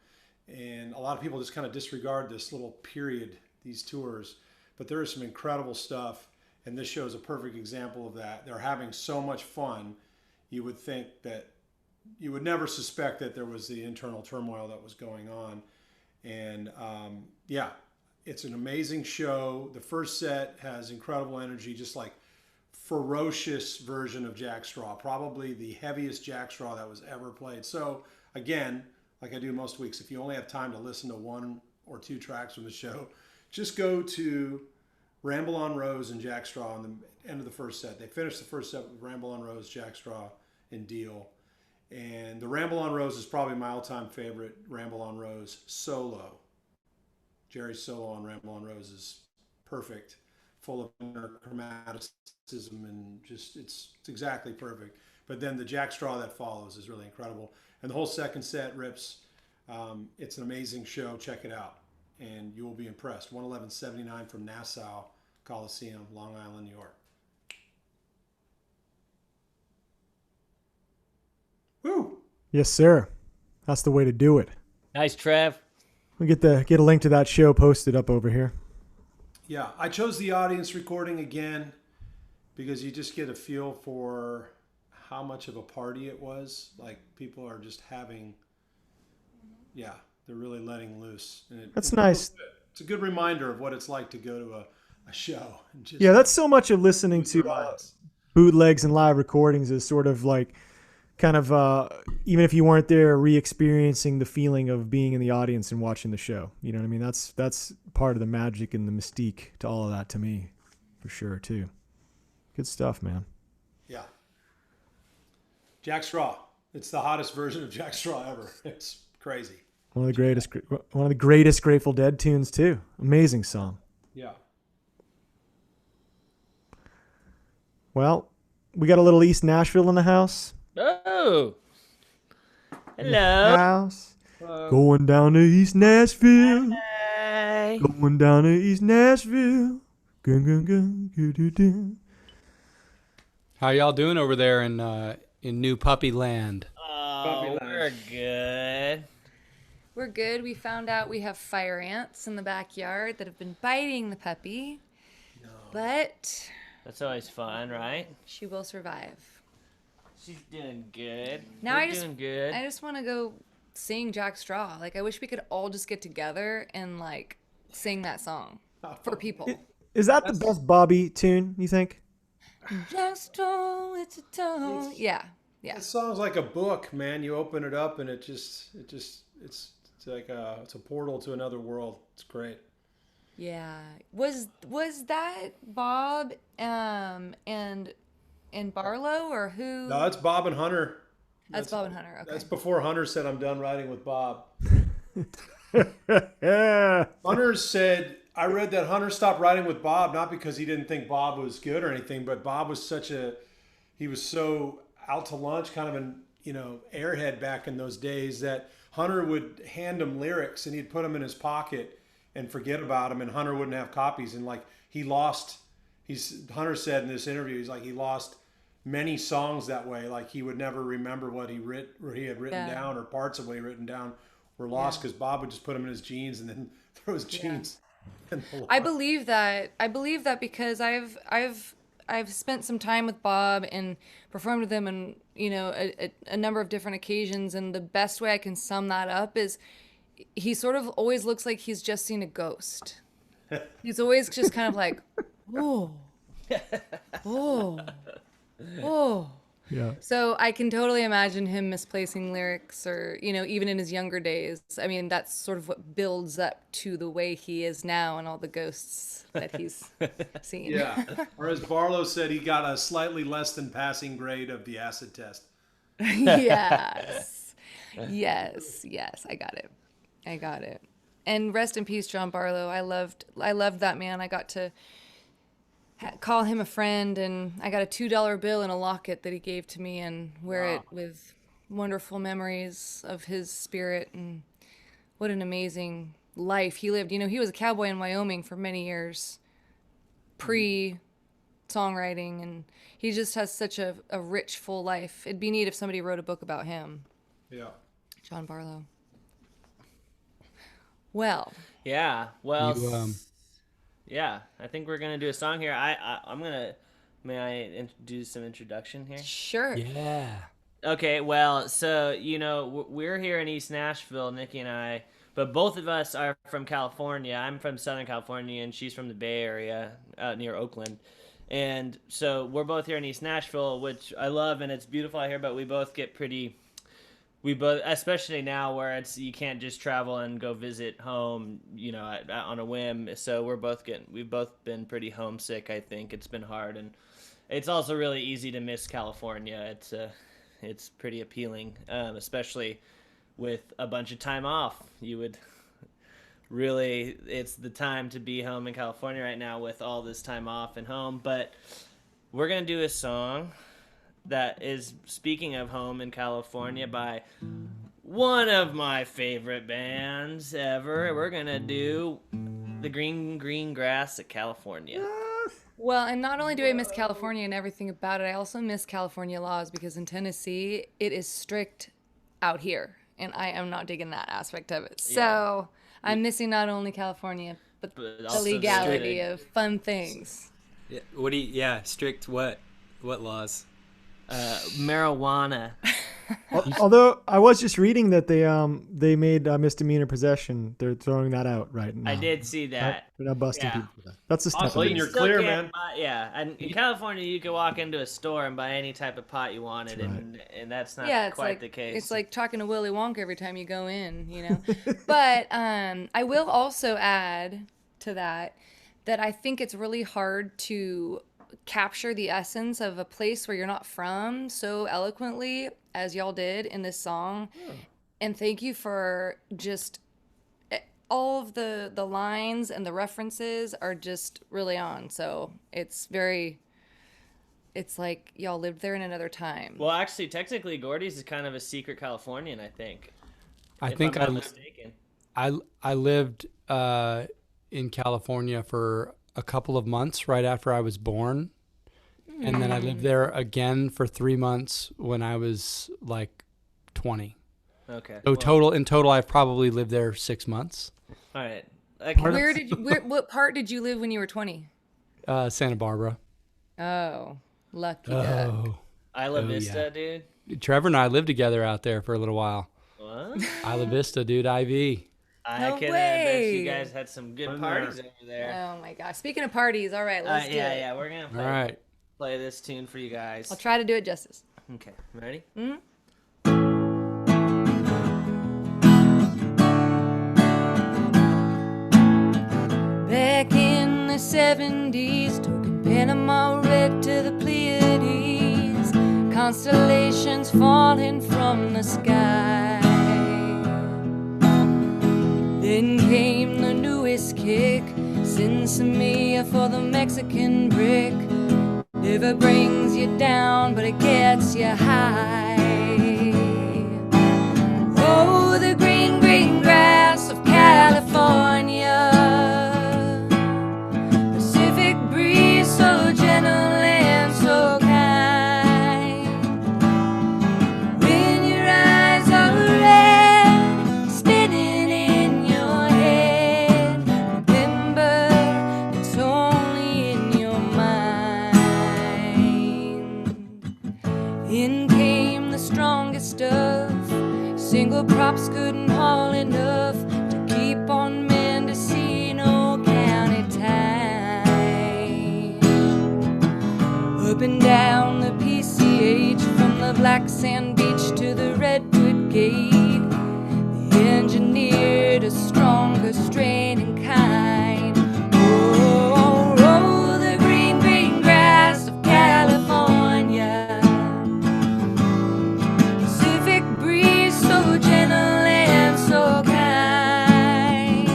And a lot of people just kind of disregard this little period, these tours. But there is some incredible stuff, and this show is a perfect example of that. They're having so much fun. You would think that you would never suspect that there was the internal turmoil that was going on. And yeah, it's an amazing show. The first set has incredible energy, just like ferocious version of Jack Straw, probably the heaviest Jack Straw that was ever played. So again, like I do most weeks, if you only have time to listen to 1 or 2 tracks from the show, just go to Ramble on Rose and Jack Straw on the end of the first set. They finished the first set with Ramble on Rose, Jack Straw, and Deal. And the Ramble on Rose is probably my all-time favorite Ramble on Rose solo. Jerry's solo on Ramble on Rose is perfect, full of chromaticism, and just it's exactly perfect. But then the Jack Straw that follows is really incredible. And the whole second set rips. It's an amazing show. Check it out, and you will be impressed. 11179 from Nassau Coliseum, Long Island, New York. Woo! Yes, sir. That's the way to do it. Nice, Trev. We get a link to that show posted up over here. Yeah, I chose the audience recording again because you just get a feel for how much of a party it was. Like, people are just having, yeah, they're really letting loose. And That's nice. It's a good reminder of what it's like to go to a show. And just, Yeah, that's so much of listening to bootlegs and live recordings is sort of like kind of, even if you weren't there, re-experiencing the feeling of being in the audience and watching the show. You know what I mean? That's part of the magic and the mystique to all of that to me, for sure, too. Good stuff, man. Yeah. Jack Straw. It's the hottest version of Jack Straw ever. It's crazy. One of the greatest Grateful Dead tunes, too. Amazing song. Yeah. Well, we got a little East Nashville in the house. Oh. Hello. House. Going down to East Nashville. Hey. Going down to East Nashville. Gun, gun, gun, gun, gun, gun. How y'all doing over there in New Puppy Land? Oh, we're good. We're good. We found out we have fire ants in the backyard that have been biting the puppy. No. But That's always fun, right? She will survive. She's doing good. Now We're I just doing good. I just want to go sing Jack Straw. Like I wish we could all just get together and like sing that song for people. Is that the best Bobby tune, you think? Jack Straw, it's a tone. Yeah. It sounds like a book, man. You open it up and it's like it's a portal to another world. It's great. Yeah. Was that Bob and Barlow or who? No, that's Bob and Hunter. That's Bob and Hunter. Okay. That's before Hunter said, "I'm done writing with Bob." Yeah. Hunter said, I read that Hunter stopped writing with Bob, not because he didn't think Bob was good or anything, but Bob was he was so out to lunch, kind of an, airhead back in those days, that Hunter would hand him lyrics and he'd put them in his pocket and forget about them, and Hunter wouldn't have copies. And like Hunter said in this interview, he's like, he lost many songs that way. Like he would never remember what he had written down, or parts of what he written down were lost because Bob would just put them in his jeans and then throw his jeans in the I believe that because I've spent some time with Bob and performed with him and a number of different occasions, and the best way I can sum that up is he sort of always looks like he's just seen a ghost. He's always just kind of like, oh, oh, oh. Yeah. So I can totally imagine him misplacing lyrics, or even in his younger days. I mean, that's sort of what builds up to the way he is now and all the ghosts that he's seen. Yeah. Or as Barlow said, he got a slightly less than passing grade of the acid test. Yes. Yes. I got it. And rest in peace, John Barlow. I loved that man. I got to call him a friend, and I got a $2 bill and a locket that he gave to me, and wear it with wonderful memories of his spirit, and what an amazing life he lived. He was a cowboy in Wyoming for many years, pre-songwriting, and he just has such a rich, full life. It'd be neat if somebody wrote a book about him. Yeah. John Barlow. Well. Yeah. Well. Yeah, I think we're gonna do a song here. May I do some introduction here? Sure. Yeah. Okay, well, so we're here in East Nashville, Nikki and I, but both of us are from California. I'm from Southern California, and she's from the Bay Area, out near Oakland, and so we're both here in East Nashville, which I love, and it's beautiful out here. But we both, especially now where you can't just travel and go visit home, on a whim. So we've both been pretty homesick. I think it's been hard, and it's also really easy to miss California. It's pretty appealing, especially with a bunch of time off. It's the time to be home in California right now with all this time off and home. But we're gonna do a song that is, speaking of home in California, by one of my favorite bands ever. We're gonna do The Green Grass of California. Well, and not only do I miss California and everything about it, I also miss California laws, because in Tennessee, it is strict out here, and I am not digging that aspect of it. So I'm missing not only California, but the legality of fun things. Yeah, strict what laws? Marijuana. Although I was just reading that they made misdemeanor possession. They're throwing that out right now. I did see that. They're not busting people for that. That's the step. You're clear, man. And in California, you can walk into a store and buy any type of pot you wanted, and that's not quite the case. It's like talking to Willy Wonka every time you go in, But I will also add to that I think it's really hard to capture the essence of a place where you're not from so eloquently as y'all did in this song. And thank you for just all of the lines, and the references are just really on. So it's like y'all lived there in another time. Well, actually, technically, Gordy's is kind of a secret Californian, I think. I'm not mistaken. I lived in California for a couple of months right after I was born. And then I lived there again for 3 months when I was like 20. Okay. So in total, I've probably lived there 6 months. All right. What part did you live when you were 20? Santa Barbara. Oh, lucky duck. Oh, Isla Oh, Vista, yeah. dude. Trevor and I lived together out there for a little while. What? Isla Vista, dude. IV. I No can bet you way. guys had some good Been parties there. over there. Oh my gosh. Speaking of parties, all right, let's do yeah, it. yeah, we're gonna All right. play this tune for you guys. I'll try to do it justice. Okay, ready? Back in the 70s, took Panama red to the Pleiades, constellations falling from the sky. Then came the newest kick, Sinsemilla for the Mexican brick. Never brings you down, but it gets you high. Oh, the green, green grass of California. Pacific breeze, so gentle and so kind. When your eyes are red, spinning in your head, remember it's only in your mind. In came the strongest stuff. Single props couldn't haul enough to keep on Mendocino County time. Up and down the PCH, from the black sand beach to the redwood gate, they engineered a stronger strain and kind. Oh, oh, the green, green grass of California. Pacific breeze, so gentle and so kind.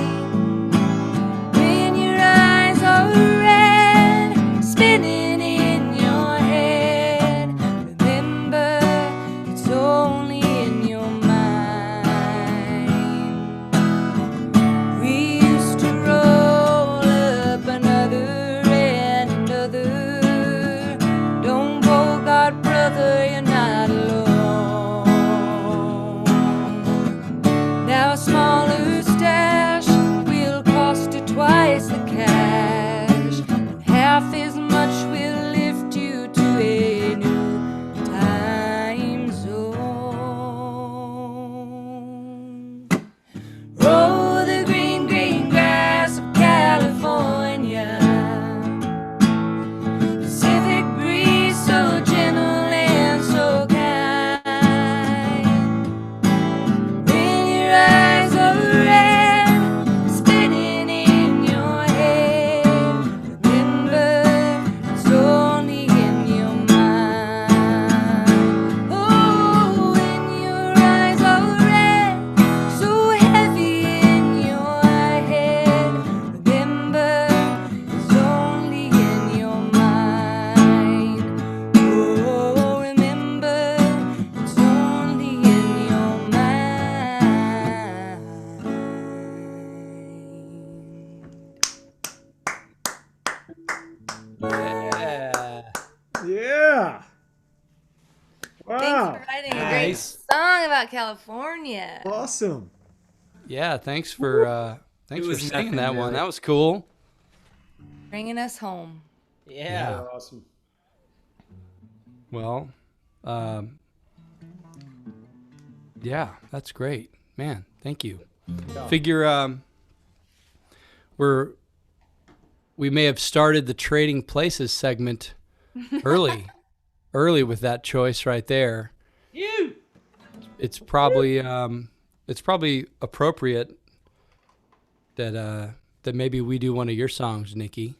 When your eyes are red, spinning in your head, remember it's only in your mind. We used to roll up another and another. Don't bogart, brother, you're not alone. Now a smaller stash will cost you twice the cash, and half as much will lift you to a new time zone. Oh, the green, green grass of California. Pacific breeze, so gentle and so kind. When your eyes are red, spinning in your head, remember it's only in your mind. Oh, when your eyes are red, so heavy in your head, remember it's only in your mind. Oh, remember it's only in your mind. Yeah. Yeah. Thanks Wow. for writing a great Nice. song about California. Awesome. Yeah. Thanks for It singing was nothing, that one. really. That was cool. Bringing us home. Yeah. Awesome. Well, yeah, that's great, man. Thank you. Figure we may have started the trading places segment early with that choice right there. You. It's probably appropriate that maybe we do one of your songs, Nikki.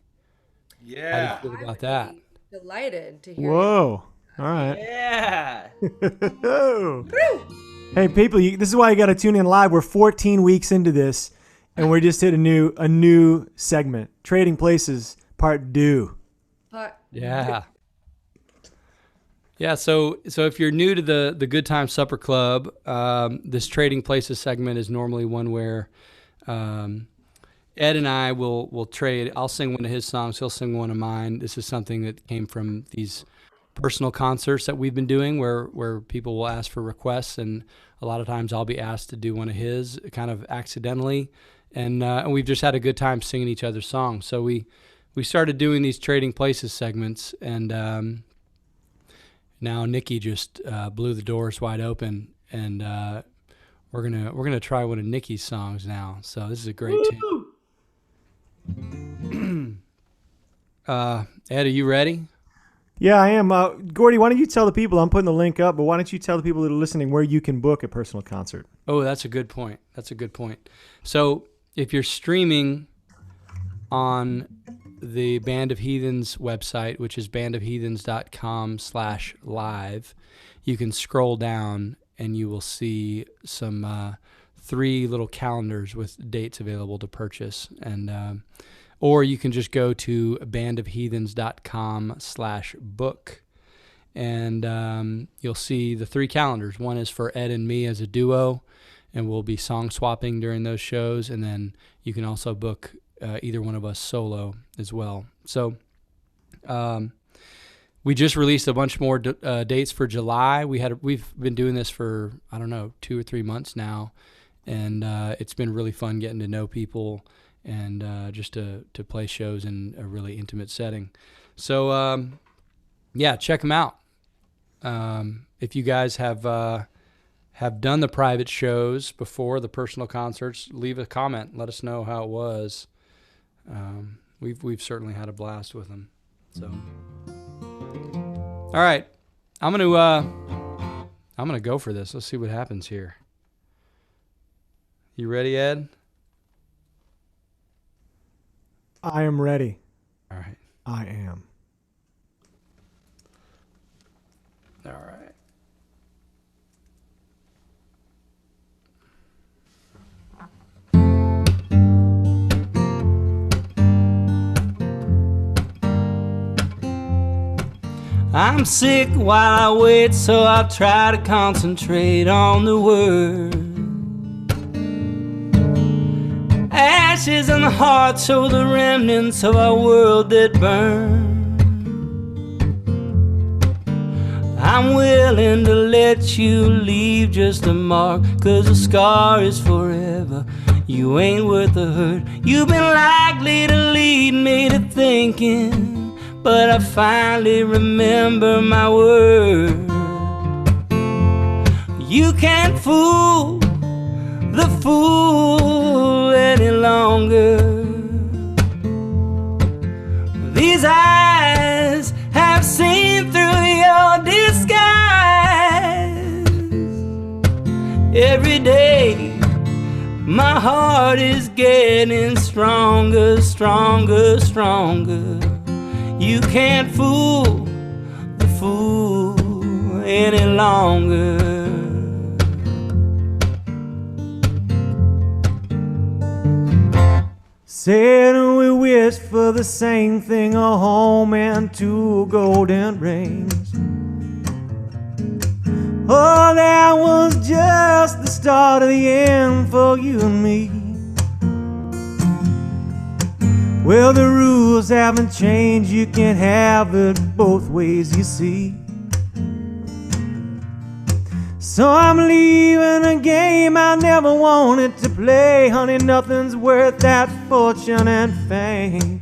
Yeah. How do you feel about that? Delighted to hear it. Whoa. All right. Yeah. Hey, people, this is why you got to tune in live. We're 14 weeks into this, and we just hit a new segment. Trading Places, Part 2. But Yeah. Yeah, so if you're new to the Good Time Supper Club, this Trading Places segment is normally one where Ed and I will trade. I'll sing one of his songs. He'll sing one of mine. This is something that came from these personal concerts that we've been doing where people will ask for requests, and a lot of times I'll be asked to do one of his kind of accidentally, and we've just had a good time singing each other's songs. So we we started doing these Trading Places segments, and now Nikki just blew the doors wide open, and we're gonna try one of Nikki's songs now. So this is a great tune. Ed, are you ready? Yeah, I am. Gordy, why don't you tell the people, I'm putting the link up, but why don't you tell the people that are listening where you can book a personal concert? Oh, that's a good point. So if you're streaming on the Band of Heathens website, which is bandofheathens.com/live, you can scroll down and you will see some 3 little calendars with dates available to purchase. And or you can just go to bandofheathens.com/book, and you'll see the 3 calendars. One is for Ed and me as a duo, and we'll be song swapping during those shows. And then you can also book either one of us solo as well. So we just released a bunch more dates for July. We've been doing this for, I don't know, 2 or 3 months now, and it's been really fun getting to know people and just to play shows in a really intimate setting. So yeah, check them out. If you guys have done the private shows before, the personal concerts, leave a comment. Let us know how it was. We've certainly had a blast with them. So, all right, I'm gonna go for this. Let's see what happens here. You ready, Ed? I am ready. All right. I am. All right. I'm sick while I wait, so I'll try to concentrate on the word. Ashes in the heart show the remnants of our world that burn. I'm willing to let you leave just a mark, 'cause a scar is forever. You ain't worth the hurt. You've been likely to lead me to thinking, but I finally remember my word. You can't fool the fool any longer. These eyes have seen through your disguise. Every day my heart is getting stronger, stronger, stronger. You can't fool the fool any longer. Said we wish for the same thing, a home and 2 golden rings. Oh, that was just the start of the end for you and me. Well, the rules haven't changed, you can't have it both ways, you see. So I'm leaving a game I never wanted to play. Honey, nothing's worth that fortune and fame.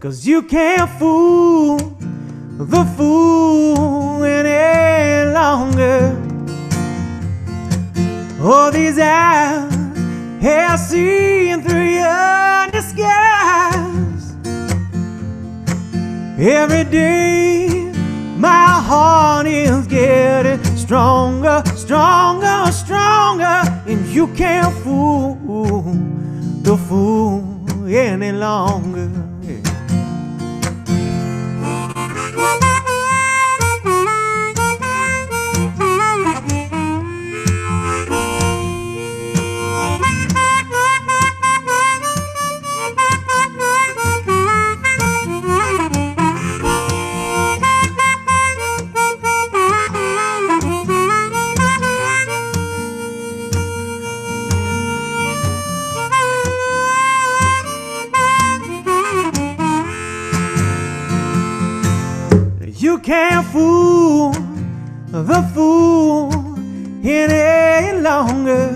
'Cause you can't fool the fool any longer. Oh, these eyes have seen through your disguise. Every day my heart is getting stronger, stronger, stronger. And you can't fool the fool any longer. You can't fool the fool any longer.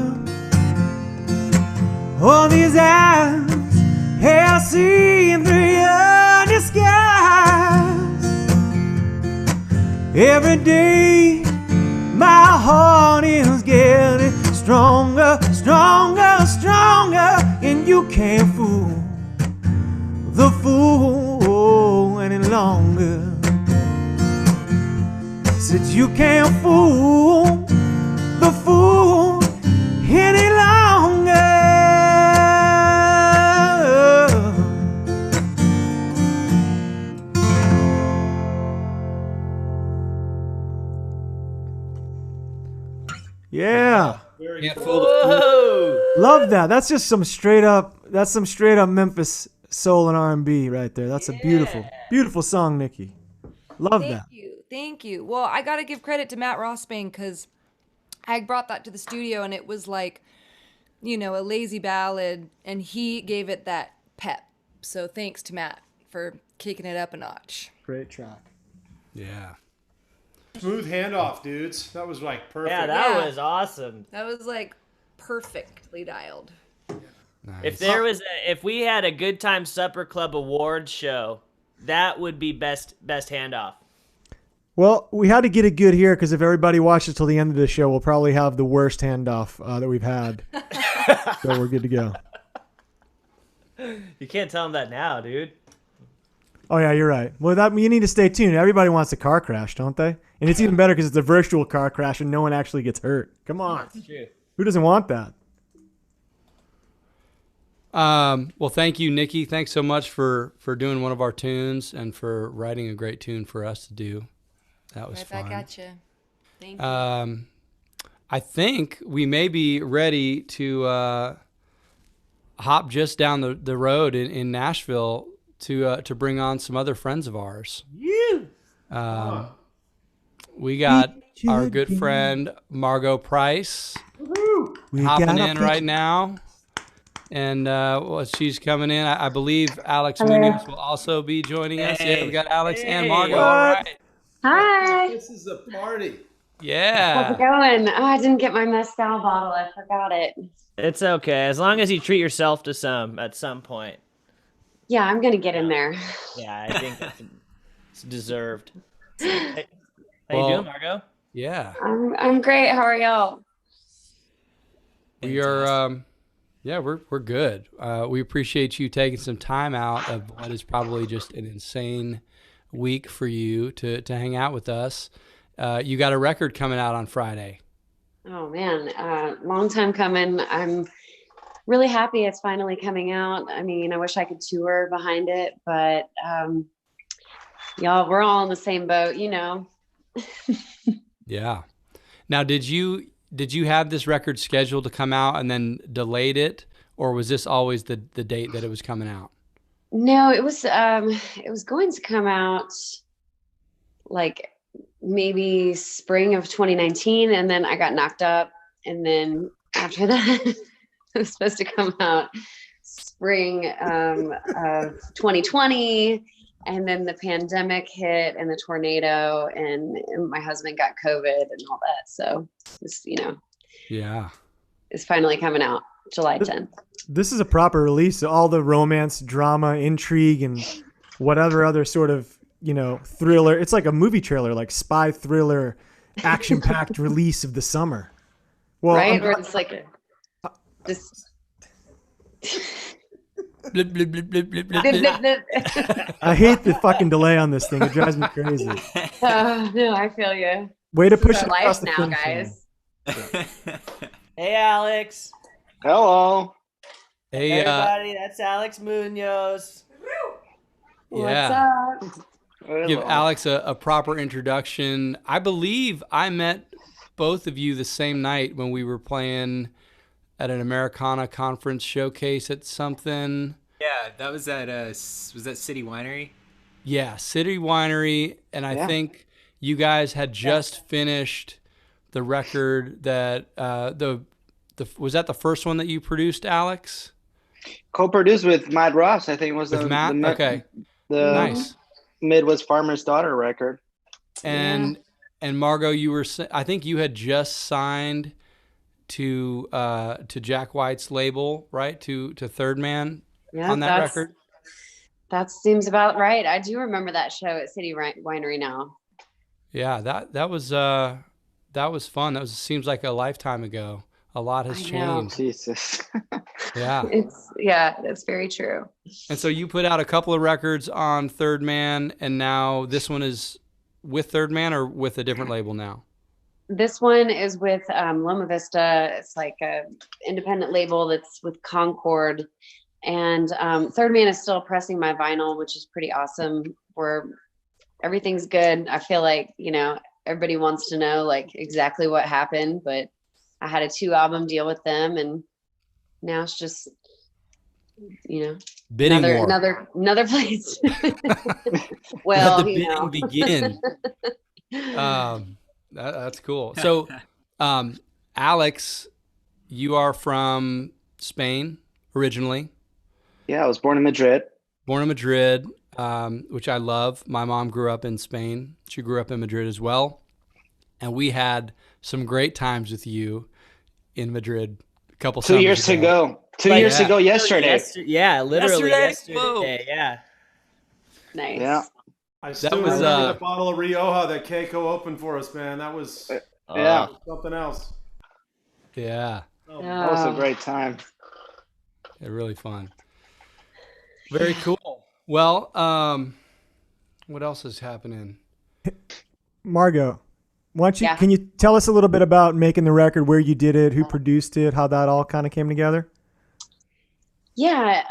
All these eyes have seeing through your disguise. Every day my heart is getting stronger, stronger, stronger, and you can't fool the fool any longer. Said you can't fool the fool any longer. Yeah. Can't fool the Whoa! Love that. That's just some straight up Memphis soul and R&B right there. That's a beautiful song, Nikki. Love that. Thank you. Well, I got to give credit to Matt Rossbane because I brought that to the studio and it was like, a lazy ballad, and he gave it that pep. So thanks to Matt for kicking it up a notch. Great track. Yeah. Smooth handoff, dudes. That was like perfect. Yeah, that was awesome. That was like perfectly dialed. Nice. If we had a Good Time Supper Club awards show, that would be best handoff. Well, we had to get it good here because if everybody watches till the end of the show, we'll probably have the worst handoff that we've had. So we're good to go. You can't tell them that now, dude. Oh, yeah, you're right. Well, you need to stay tuned. Everybody wants a car crash, don't they? And it's even better because it's a virtual car crash and no one actually gets hurt. Come on. That's true. Who doesn't want that? Well, thank you, Nikki. Thanks so much for doing one of our tunes and for writing a great tune for us to do. That was fun. Right back at you. Thank you. I think we may be ready to hop just down the road in Nashville to bring on some other friends of ours. We got our good friend Margo Price hopping in right now. And she's coming in. I believe Alex Munoz will also be joining us. Yeah, we got Alex and Margo. All right. Hi. This is a party. Yeah. How's it going? Oh, I didn't get my Mezcal bottle. I forgot it. It's okay, as long as you treat yourself to some at some point. Yeah, I'm going to get in there. Yeah, I think it's deserved. Hey, how you doing, Margo? Yeah. I'm great. How are y'all? We are. Yeah, we're good. We appreciate you taking some time out of what is probably just an insane week for you to hang out with us. You got a record coming out on Friday. Oh, man. Long time coming. I'm really happy it's finally coming out. I mean, I wish I could tour behind it, but y'all, we're all in the same boat, Yeah. Now, did you have this record scheduled to come out and then delayed it, or was this always the date that it was coming out? No, it was going to come out like maybe spring of 2019, and then I got knocked up, and then after that it was supposed to come out spring of 2020, and then the pandemic hit and the tornado, and my husband got COVID and all that, so it's Yeah. it's finally coming out July 10th. This is a proper release. All the romance, drama, intrigue, and whatever other sort of, thriller. It's like a movie trailer, like spy thriller, action-packed release of the summer. Well, Right? Where it's like just Blip, blip, blip, blip, blip, blip, blip. I hate the fucking delay on this thing. It drives me crazy. No, I feel you. Way to push This it is our across life the now, finish line. guys. Hey, Alex. Hello. Hey, Everybody, that's Alex Munoz. yeah. What's up? Give Alex a proper introduction. I believe I met both of you the same night when we were playing at an Americana conference showcase at something. Yeah, that was at was that City Winery? Yeah, City Winery, and I think you guys had just finished the record that was that the first one that you produced, Alex? Co-produced with Matt Ross, I think it was With Matt? Okay. the Nice. Midwest Farmer's Daughter record. And Margo, I think you had just signed to Jack White's label, right? To Third Man on that record. That seems about right. I do remember that show at City Winery now. Yeah, that was fun. Seems like a lifetime ago. A lot has I know. changed. Jesus. Yeah. That's very true. And so you put out a couple of records on Third Man, and now this one is with Third Man or with a different label now? This one is with Loma Vista. It's like a independent label that's with Concord. And Third Man is still pressing my vinyl, which is pretty awesome. Everything's good. I feel like, everybody wants to know like exactly what happened, but I had a 2-album deal with them, and now it's just, bidding war. another place. Let the bidding begin. That's cool. So, Alex, you are from Spain originally. Yeah, I was born in Madrid. Which I love. My mom grew up in Spain. She grew up in Madrid as well. And we had some great times with you in Madrid a couple 2 years ago. 2 years ago yesterday. Literally yesterday. Whoa. Yeah. Nice. Yeah. I still remember the bottle of Rioja that Keiko opened for us, man. That was something else. Yeah. That was a great time. Yeah, really fun. Very cool. Well, what else is happening? Margo, Yeah. can you tell us a little bit about making the record, where you did it, who produced it, how that all kind of came together? Yeah.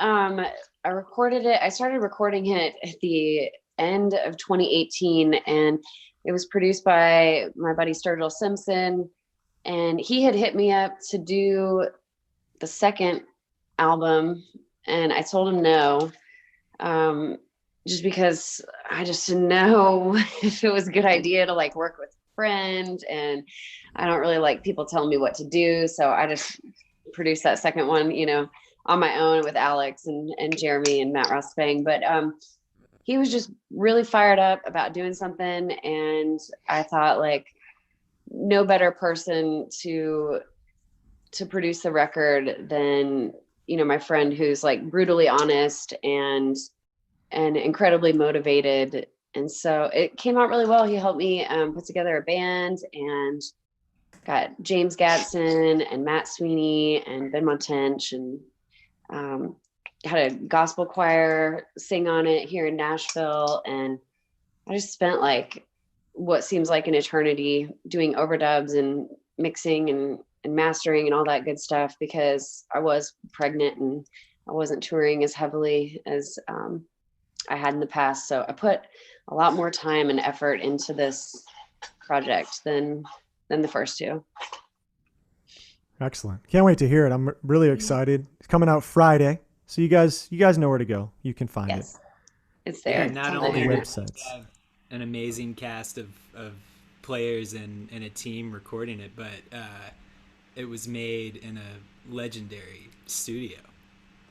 I recorded it. I started recording it at the end of 2018, and it was produced by my buddy Sturgill Simpson, and he had hit me up to do the second album, and I told him no, just because I just didn't know if it was a good idea to like work with a friend, and I don't really like people telling me what to do, so I just produced that second one, on my own with Alex and Jeremy and Matt Rossbang. But he was just really fired up about doing something, and I thought like no better person to produce the record than my friend who's like brutally honest and incredibly motivated. And so it came out really well. He helped me put together a band, and got James Gatson and Matt Sweeney and Ben Montench, and had a gospel choir sing on it here in Nashville. And I just spent like what seems like an eternity doing overdubs and mixing and mastering and all that good stuff, because I was pregnant and I wasn't touring as heavily as I had in the past. So I put a lot more time and effort into this project than the first two. Excellent. Can't wait to hear it. I'm really excited. It's coming out Friday. So you guys know where to go. You can find it. It's there. Yeah, not It's only there. did we have an amazing cast of players and a team recording it, but it was made in a legendary studio.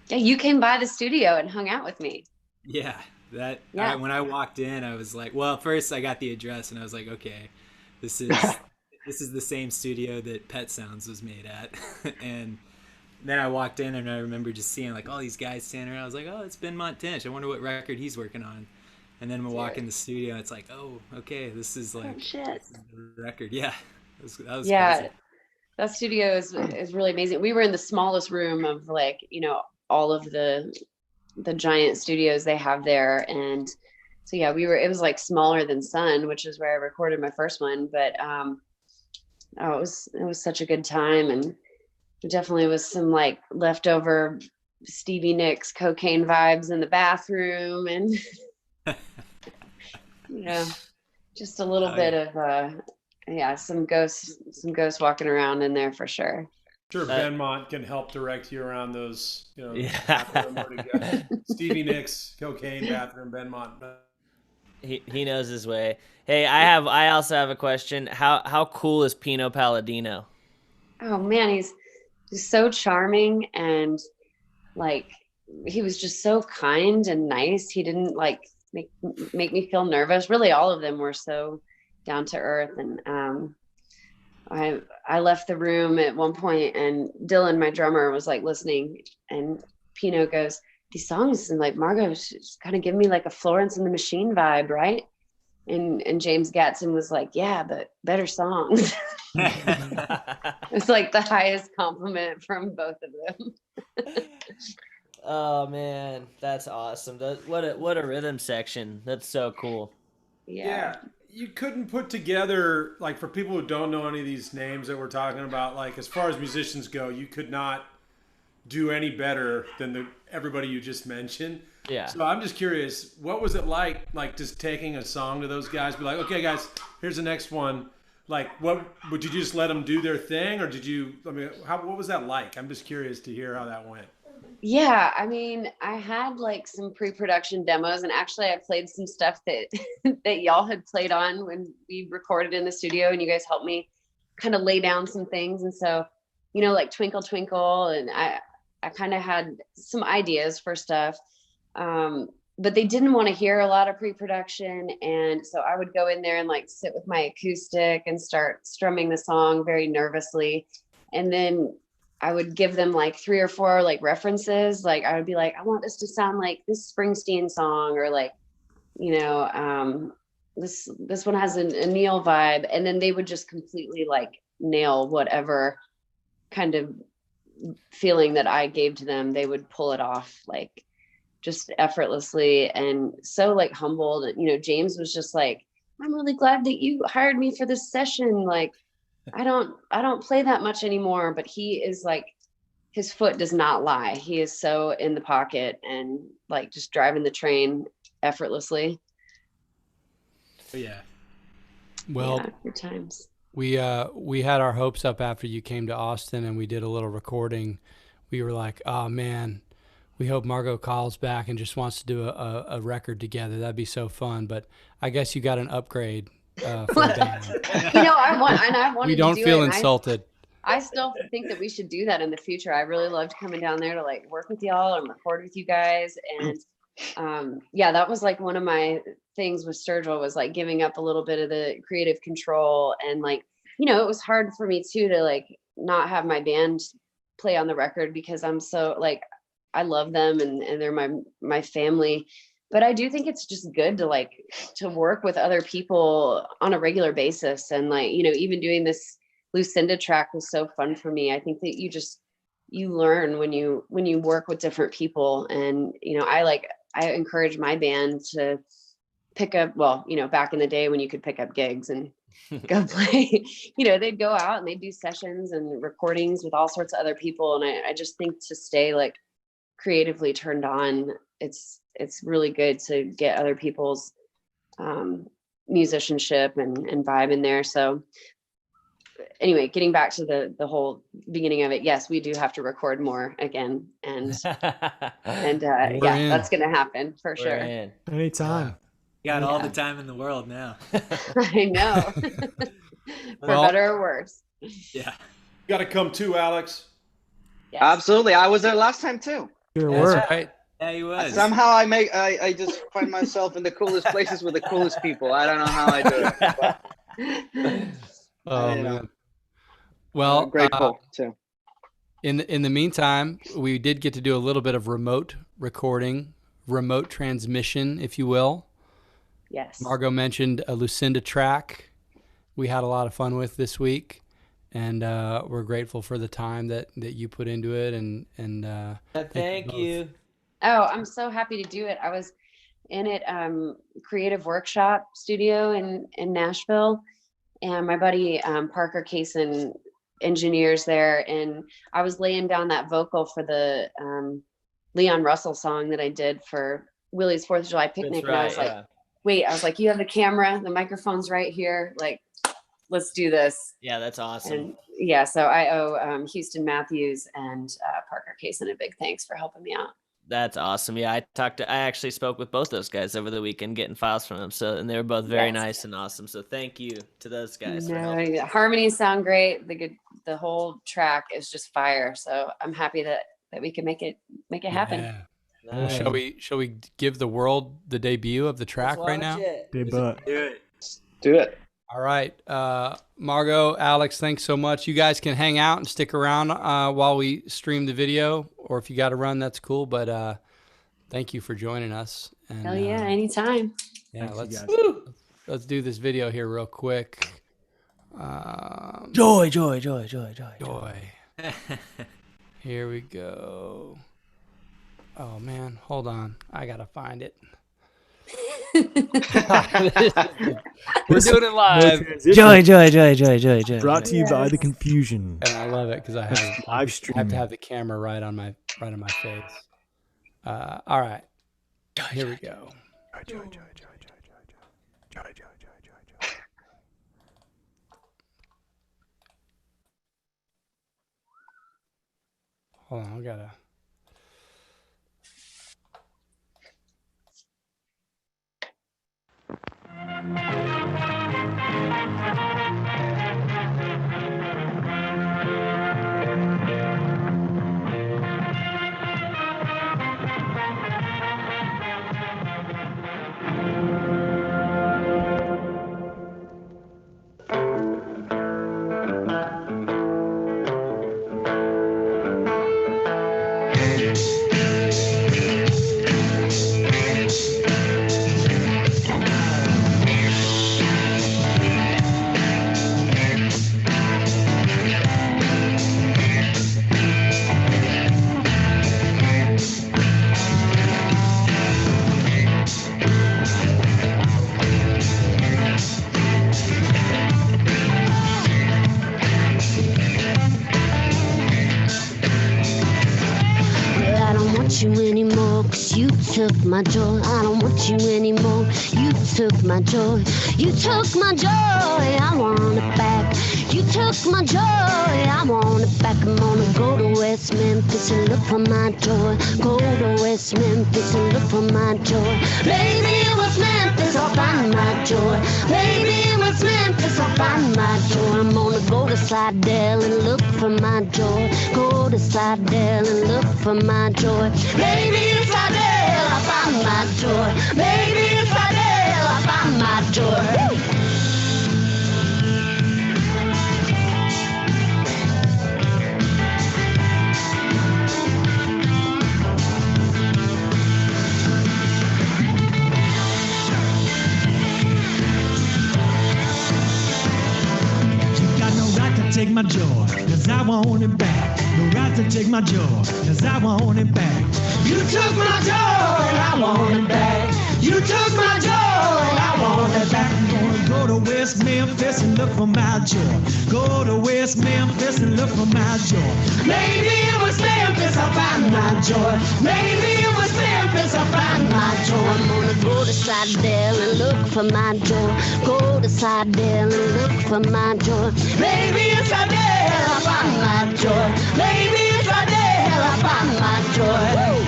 Yeah, you came by the studio and hung out with me. Yeah, Yeah. when I walked in, I was like, well, first I got the address and I was like, okay, this is the same studio that Pet Sounds was made at. And then I walked in and I remember just seeing like all these guys standing around. I was like, oh, it's Ben Montench. I wonder what record he's working on. And then we walk in the studio, it's like, oh, okay, this is like shit. this is the record. Yeah, that was Yeah, crazy. that studio is really amazing. We were in the smallest room of like, all of the giant studios they have there. And so, yeah, it was like smaller than Sun, which is where I recorded my first one. But it was such a good time. And there definitely was some like leftover Stevie Nicks cocaine vibes in the bathroom, and just a little bit of some ghosts walking around in there for sure. Sure, Benmont can help direct you around those, bathroom where to go. Stevie Nicks, cocaine, bathroom, Benmont. He knows his way. Hey, I also have a question. How cool is Pino Palladino? Oh man, he's so charming, and like he was just so kind and nice. He didn't like make me feel nervous. Really, all of them were so down to earth. And I left the room at one point, and Dylan, my drummer, was like listening, and Pino goes, these songs, and like Margo was kind of giving me like a Florence and the Machine vibe, right? And James Gatson was like, yeah, but better songs. It's like the highest compliment from both of them. Oh man, that's awesome. What a rhythm section. That's so cool. Yeah, you couldn't put together, like, for people who don't know any of these names that we're talking about, like, as far as musicians go, you could not do any better than everybody you just mentioned. Yeah. So I'm just curious, what was it like just taking a song to those guys, be like, okay, guys, here's the next one. Like, what would you just let them do their thing, or did you? I mean, what was that like? I'm just curious to hear how that went. Yeah, I mean, I had like some pre-production demos, and actually I played some stuff that that y'all had played on when we recorded in the studio, and you guys helped me kind of lay down some things. And so, you know, like Twinkle Twinkle, and I kind of had some ideas for stuff. But they didn't want to hear a lot of pre-production, and so I would go in there and like sit with my acoustic and start strumming the song very nervously, and then I would give them like 3 or 4 like references. Like I would be like, I want this to sound like this Springsteen song, or like, you know, this one has a Neil vibe. And then they would just completely like nail whatever kind of feeling that I gave to them. They would pull it off like just effortlessly, and so like humbled. You know, James was just like, I'm really glad that you hired me for this session. Like, I don't play that much anymore, but he is like, his foot does not lie. He is so in the pocket and like just driving the train effortlessly. Yeah. Well, yeah, good times. we had our hopes up after you came to Austin and we did a little recording. We were like, oh man, we hope Margo calls back and just wants to do a record together. That'd be so fun. But I guess you got an upgrade. For a band. You know, I wanted we don't to do feel it, insulted. I still think that we should do that in the future. I really loved coming down there to like work with y'all and record with you guys. And yeah, that was like one of my things with Sturgill, was like giving up a little bit of the creative control. And like, you know, it was hard for me too to like not have my band play on the record, because I'm so like, I love them and they're my family. But I do think it's just good to like to work with other people on a regular basis. And like, you know, even doing this Lucinda track was so fun for me. I think that you learn when you work with different people. And, you know, I encourage my band to pick up, well, you know, back in the day when you could pick up gigs and go play, you know, they'd go out and they'd do sessions and recordings with all sorts of other people. And I just think to stay like creatively turned on, it's really good to get other people's musicianship and vibe in there. So anyway, getting back to the whole beginning of it, yes, we do have to record more again, and yeah, that's gonna happen for sure. Anytime. You got all the time in the world now. I know. For better or worse. Yeah. You got to come too, Alex. Yes. Absolutely. I was there last time too. Sure were. Right. Yeah, he was. Somehow I just find myself in the coolest places with the coolest people. I don't know how I do it. Oh You know. man. Well, Grateful too. in the meantime, we did get to do a little bit of remote recording, remote transmission, if you will. Yes. Margo mentioned a Lucinda track we had a lot of fun with this week, and we're grateful for the time that you put into it. And Thank you. Oh, I'm so happy to do it. I was in it, creative workshop studio in Nashville, and my buddy Parker Kaysen engineers there, and I was laying down that vocal for the Leon Russell song that I did for Willie's 4th of July picnic. That's And I was like, wait, I was like, you have the camera, the microphone's right here, like, let's do this. Yeah, that's awesome. And yeah, so I owe Houston Matthews and Parker Kaysen a big thanks for helping me out. That's awesome. Yeah, I actually spoke with both those guys over the weekend getting files from them. So, and they were both very nice and awesome. So thank you to those guys for helping. The harmonies sound great. The whole track is just fire. So I'm happy that we can make it happen. Yeah. Nice. Well, shall we give the world the debut of the track right now? Debut. Do it. All right. Margo, Alex, thanks so much. You guys can hang out and stick around while we stream the video, or if you got to run, that's cool. But thank you for joining us. And, Hell yeah, anytime. yeah, Thanks, let's you guys. let's do this video here real quick. Joy. Here we go. Oh man, hold on. I gotta find it. We're doing it live. Joy. Brought to you by the confusion. And I love it because I Live have to streaming. have the camera right on my face. All right, here we go. Hold on, I gotta. Well, I don't want you anymore, 'cause you took my joy. I don't want you anymore, you took my joy. You took my joy, I want it back. You took my joy, I want it back. I'm gonna go to West Memphis and look for my joy. Go to West Memphis and look for my joy. Baby, it was Memphis, I'll find my joy. Baby, it was Memphis, I'll find my joy. I'm gonna go to Slidell and look for my joy. Go to Slidell and look for my joy. Baby, in Slidell, I find my joy. Baby, in Slidell, I find my joy. Woo! Got no right to take my joy, 'cause I want it back. No right to take my joy, 'cause I want it back. You took my joy, I want it back. You took my joy, I want it back. I'm gonna go to West Memphis and look for my joy. Go to West Memphis and look for my joy. Maybe it was Memphis, I'll find my joy. Maybe it was Memphis, I'll find my joy. I'm gonna go to Slidell and look for my joy. Go to Slidell and look for my joy. Maybe it's Slidell, I'll find my joy. Maybe it's Slidell, I'll find my joy. Woo!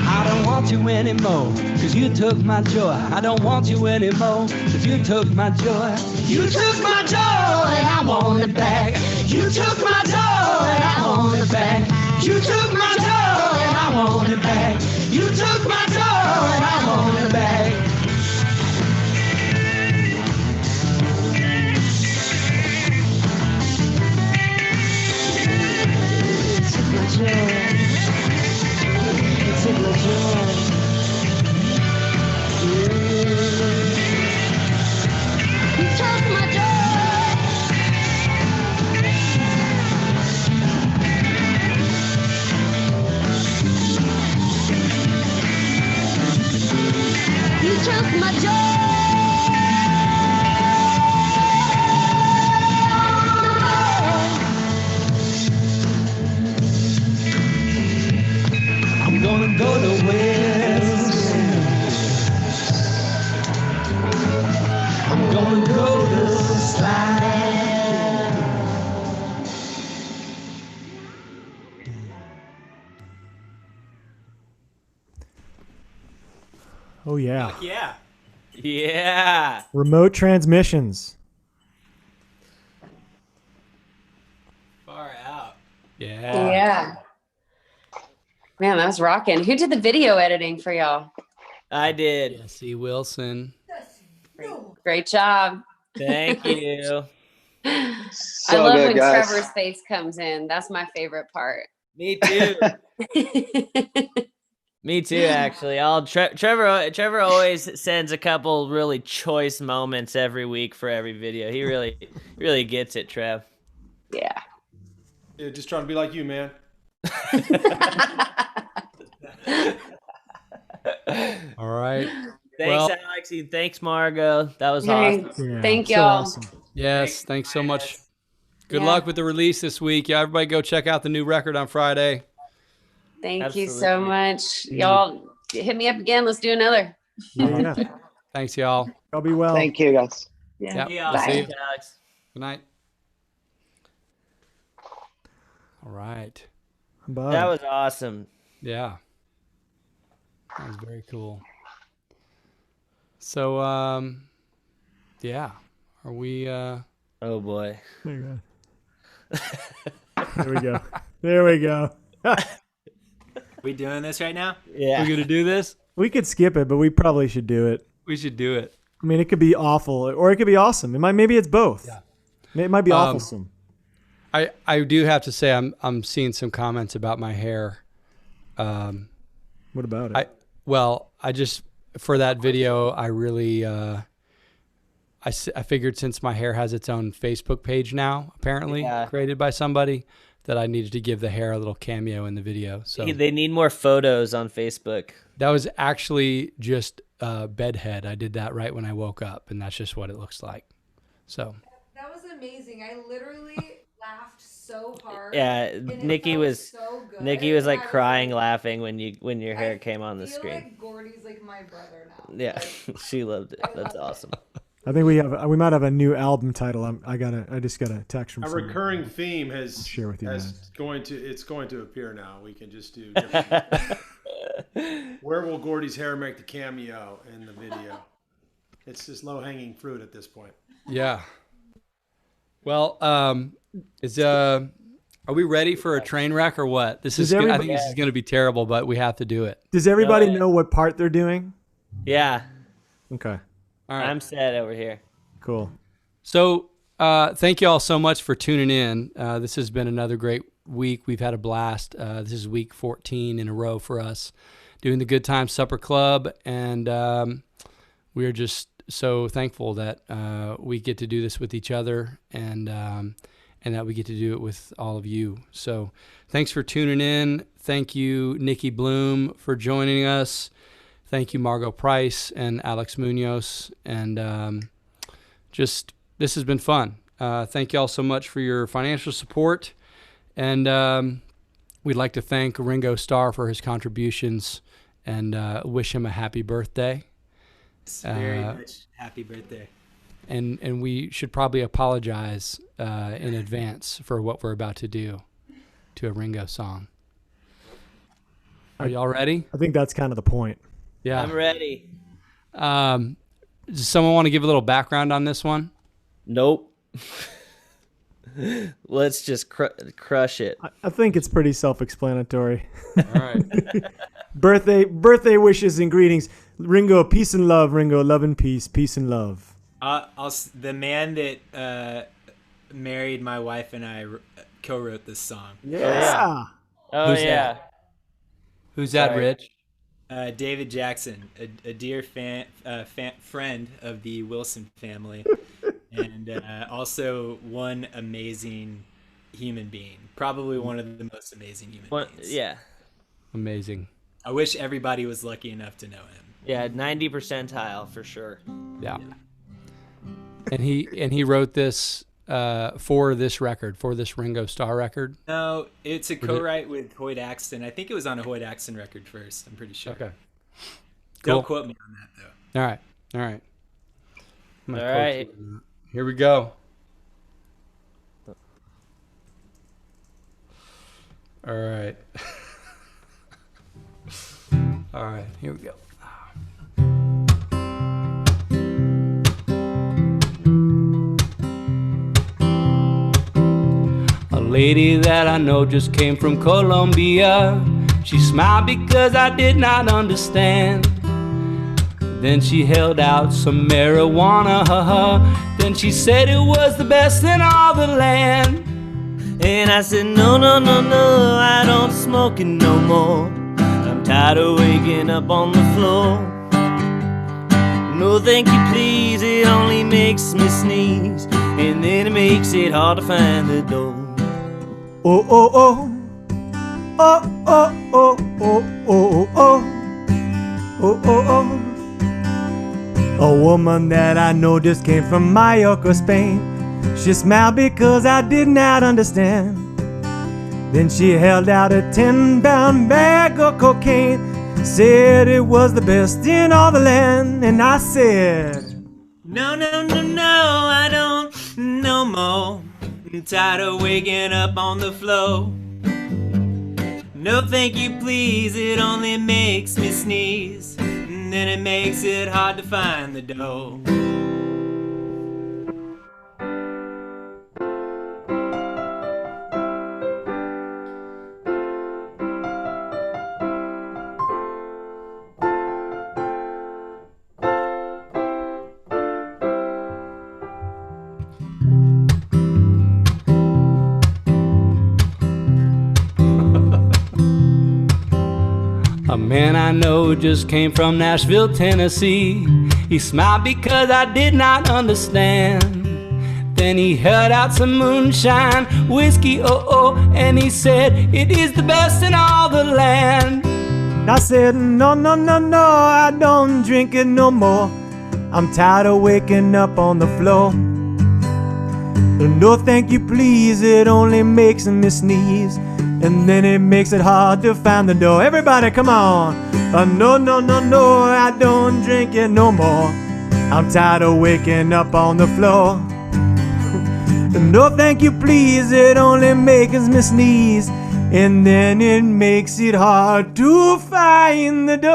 I don't want you anymore, 'cause you took my joy. I don't want you anymore, 'cause you took my joy. You took my joy, I want it back. You took my joy, I want it back. You took my joy, I want it back. You took my joy, I want it back. You took my joy. You took my joy. You took my joy. You took my I'm gonna go to West. I'm gonna go to Slidell. Oh yeah. Fuck yeah. Yeah. Remote transmissions. Far out. Yeah. Yeah. Man, that was rocking. Who did the video editing for y'all? I did. Jesse Wilson. Great job. Thank you. I So love good, when guys. Trevor's face comes in. That's my favorite part. Me too. Me too, actually. Trevor always sends a couple really choice moments every week for every video. He really gets it, Trev. Yeah. Yeah, just trying to be like you, man. All right. Thanks, Well- Alex. And thanks, Margo. That was Hey, awesome. Yeah, thank so y'all. awesome. Yes. Thanks so much. Good Yeah. luck with the release this week. Yeah, everybody go check out the new record on Friday. Thank you so Absolutely. much. Y'all hit me up again. Let's do another. Yeah. Thanks, y'all. Y'all be well. Thank you, guys. Yeah. Yep. Yeah, We'll see you. thanks, Alex. Good night. All right. Bye. That was awesome. Yeah. That was very cool. So, yeah. Are we, Oh boy. There you go. There we go. There we go. We doing this right now? Yeah. we gonna do this? We could skip it, but we probably should do it. We should do it. I mean, it could be awful or it could be awesome. Maybe it's both. Yeah. It might be awfulsome. I do have to say I'm seeing some comments about my hair. What about it? I just for that video I really I figured since my hair has its own Facebook page now, apparently created by somebody, that I needed to give the hair a little cameo in the video. So They need more photos on Facebook. that was actually just bedhead. I did that right when I woke up, and that's just what it looks like. So That was amazing. I literally laughed so hard. Yeah, and it Nikki felt was so good. Nikki was And like I crying, like, laughing when your hair came on the I feel screen. like Gordy's like my brother now. Yeah, she loved it. That's awesome. I think we might have a new album title. I just got a text from A someone. recurring theme has Share with you guys. it's going to appear now. We can just do different. Where will Gordy's hair make the cameo in the video? It's just low hanging fruit at this point. yeah. Well, are we ready for a train wreck or what? This is. I think this is going to be terrible, but we have to do it. Does everybody know what part they're doing? Yeah, Okay. All right. I'm sad over here. Cool. So thank you all so much for tuning in. This has been another great week. We've had a blast. This is week 14 in a row for us doing the Good Time Supper Club. And we are just so thankful that we get to do this with each other and that we get to do it with all of you. So thanks for tuning in. Thank you, Nikki Bloom, for joining us. Thank you, Margo Price and Alex Munoz. And this has been fun. Thank you all so much for your financial support. And we'd like to thank Ringo Starr for his contributions and wish him a happy birthday. Very much happy birthday. And we should probably apologize in advance for what we're about to do to a Ringo song. Are y'all ready? I think that's kind of the point. Yeah. I'm ready. Does someone want to give a little background on this one? Nope. Let's just crush it. I think it's pretty self-explanatory. All right. Birthday wishes and greetings. Ringo, peace and love. Ringo, love and peace. Peace and love. The man that married my wife and I co-wrote this song. Yeah. Oh Who's yeah. Who's that, Sorry. Rich? David Jackson, a dear friend of the Wilson family, and also one amazing human being. Probably one of the most amazing human beings. Yeah. Amazing. I wish everybody was lucky enough to know him. Yeah, 90 percentile for sure. Yeah. And he wrote this for this record, for this Ringo Starr record. No, it's a co-write with Hoyt Axton. I think it was on a Hoyt Axton record first. I'm pretty sure. Okay. Don't Cool. quote me on that though. All right. All right. I'm gonna All quote right. you. Here we go. All right. All right. Here we go. lady that I know just came from Colombia. She smiled because I did not understand. Then she held out some marijuana. Then she said it was the best in all the land. And I said, no, no, no, no, I don't smoke it no more. I'm tired of waking up on the floor. No, thank you, please, it only makes me sneeze. And then it makes it hard to find the door. Oh, oh, oh. Oh, oh, oh, oh, oh, oh. Oh, oh, oh. A woman that I know just came from Mallorca, Spain. She smiled because I did not understand. Then she held out a 10-pound bag of cocaine. Said it was the best in all the land. And I said, No, no, no, no, I don't no more. I'm tired of waking up on the floor. No, thank you, please, it only makes me sneeze. And then it makes it hard to find the dough. A man I know just came from Nashville, Tennessee. He smiled because I did not understand. Then he held out some moonshine, whiskey, oh, oh, and he said, it is the best in all the land. I said, no, no, no, no, I don't drink it no more. I'm tired of waking up on the floor. No, thank you, please, it only makes me sneeze. And then it makes it hard to find the door. Everybody, come on. No, no, no, no, I don't drink it no more. I'm tired of waking up on the floor. No, thank you, please, it only makes me sneeze. And then it makes it hard to find the door.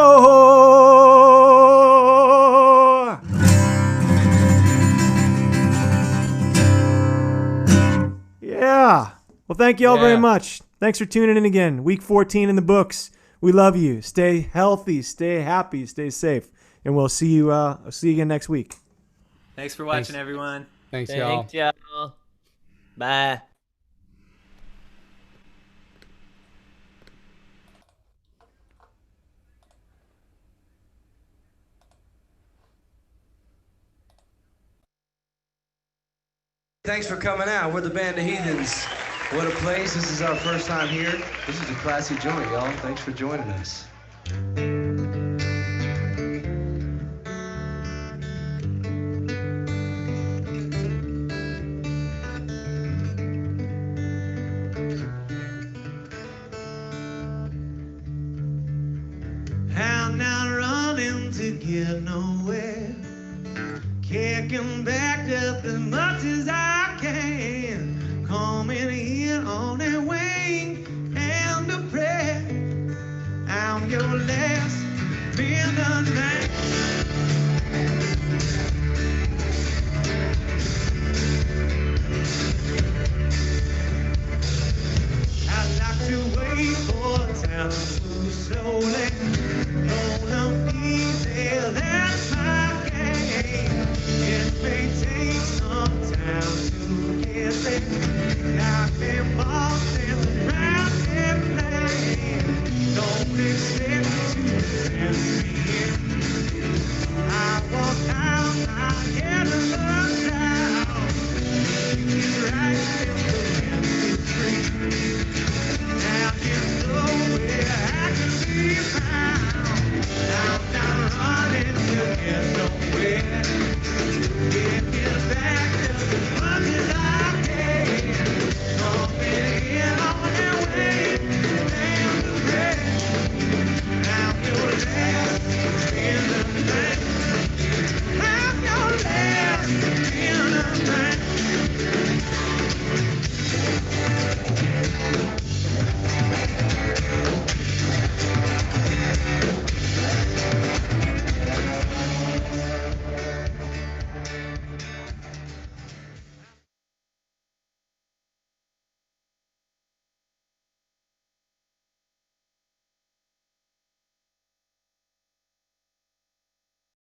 Yeah. Well, thank you all very much. Thanks for tuning in again. Week 14 in the books. We love you. Stay healthy, stay happy, stay safe. And we'll see you again next week. Thanks for watching, everyone. Thanks, y'all. Thanks, y'all. Bye. Thanks for coming out. We're the Band of Heathens. What a place. This is our first time here. This is a classy joint, y'all. Thanks for joining us. I'm not running to get nowhere, kicking back just as much as I can, coming in on a wing and a prayer. I'm your last midnight. I'd like to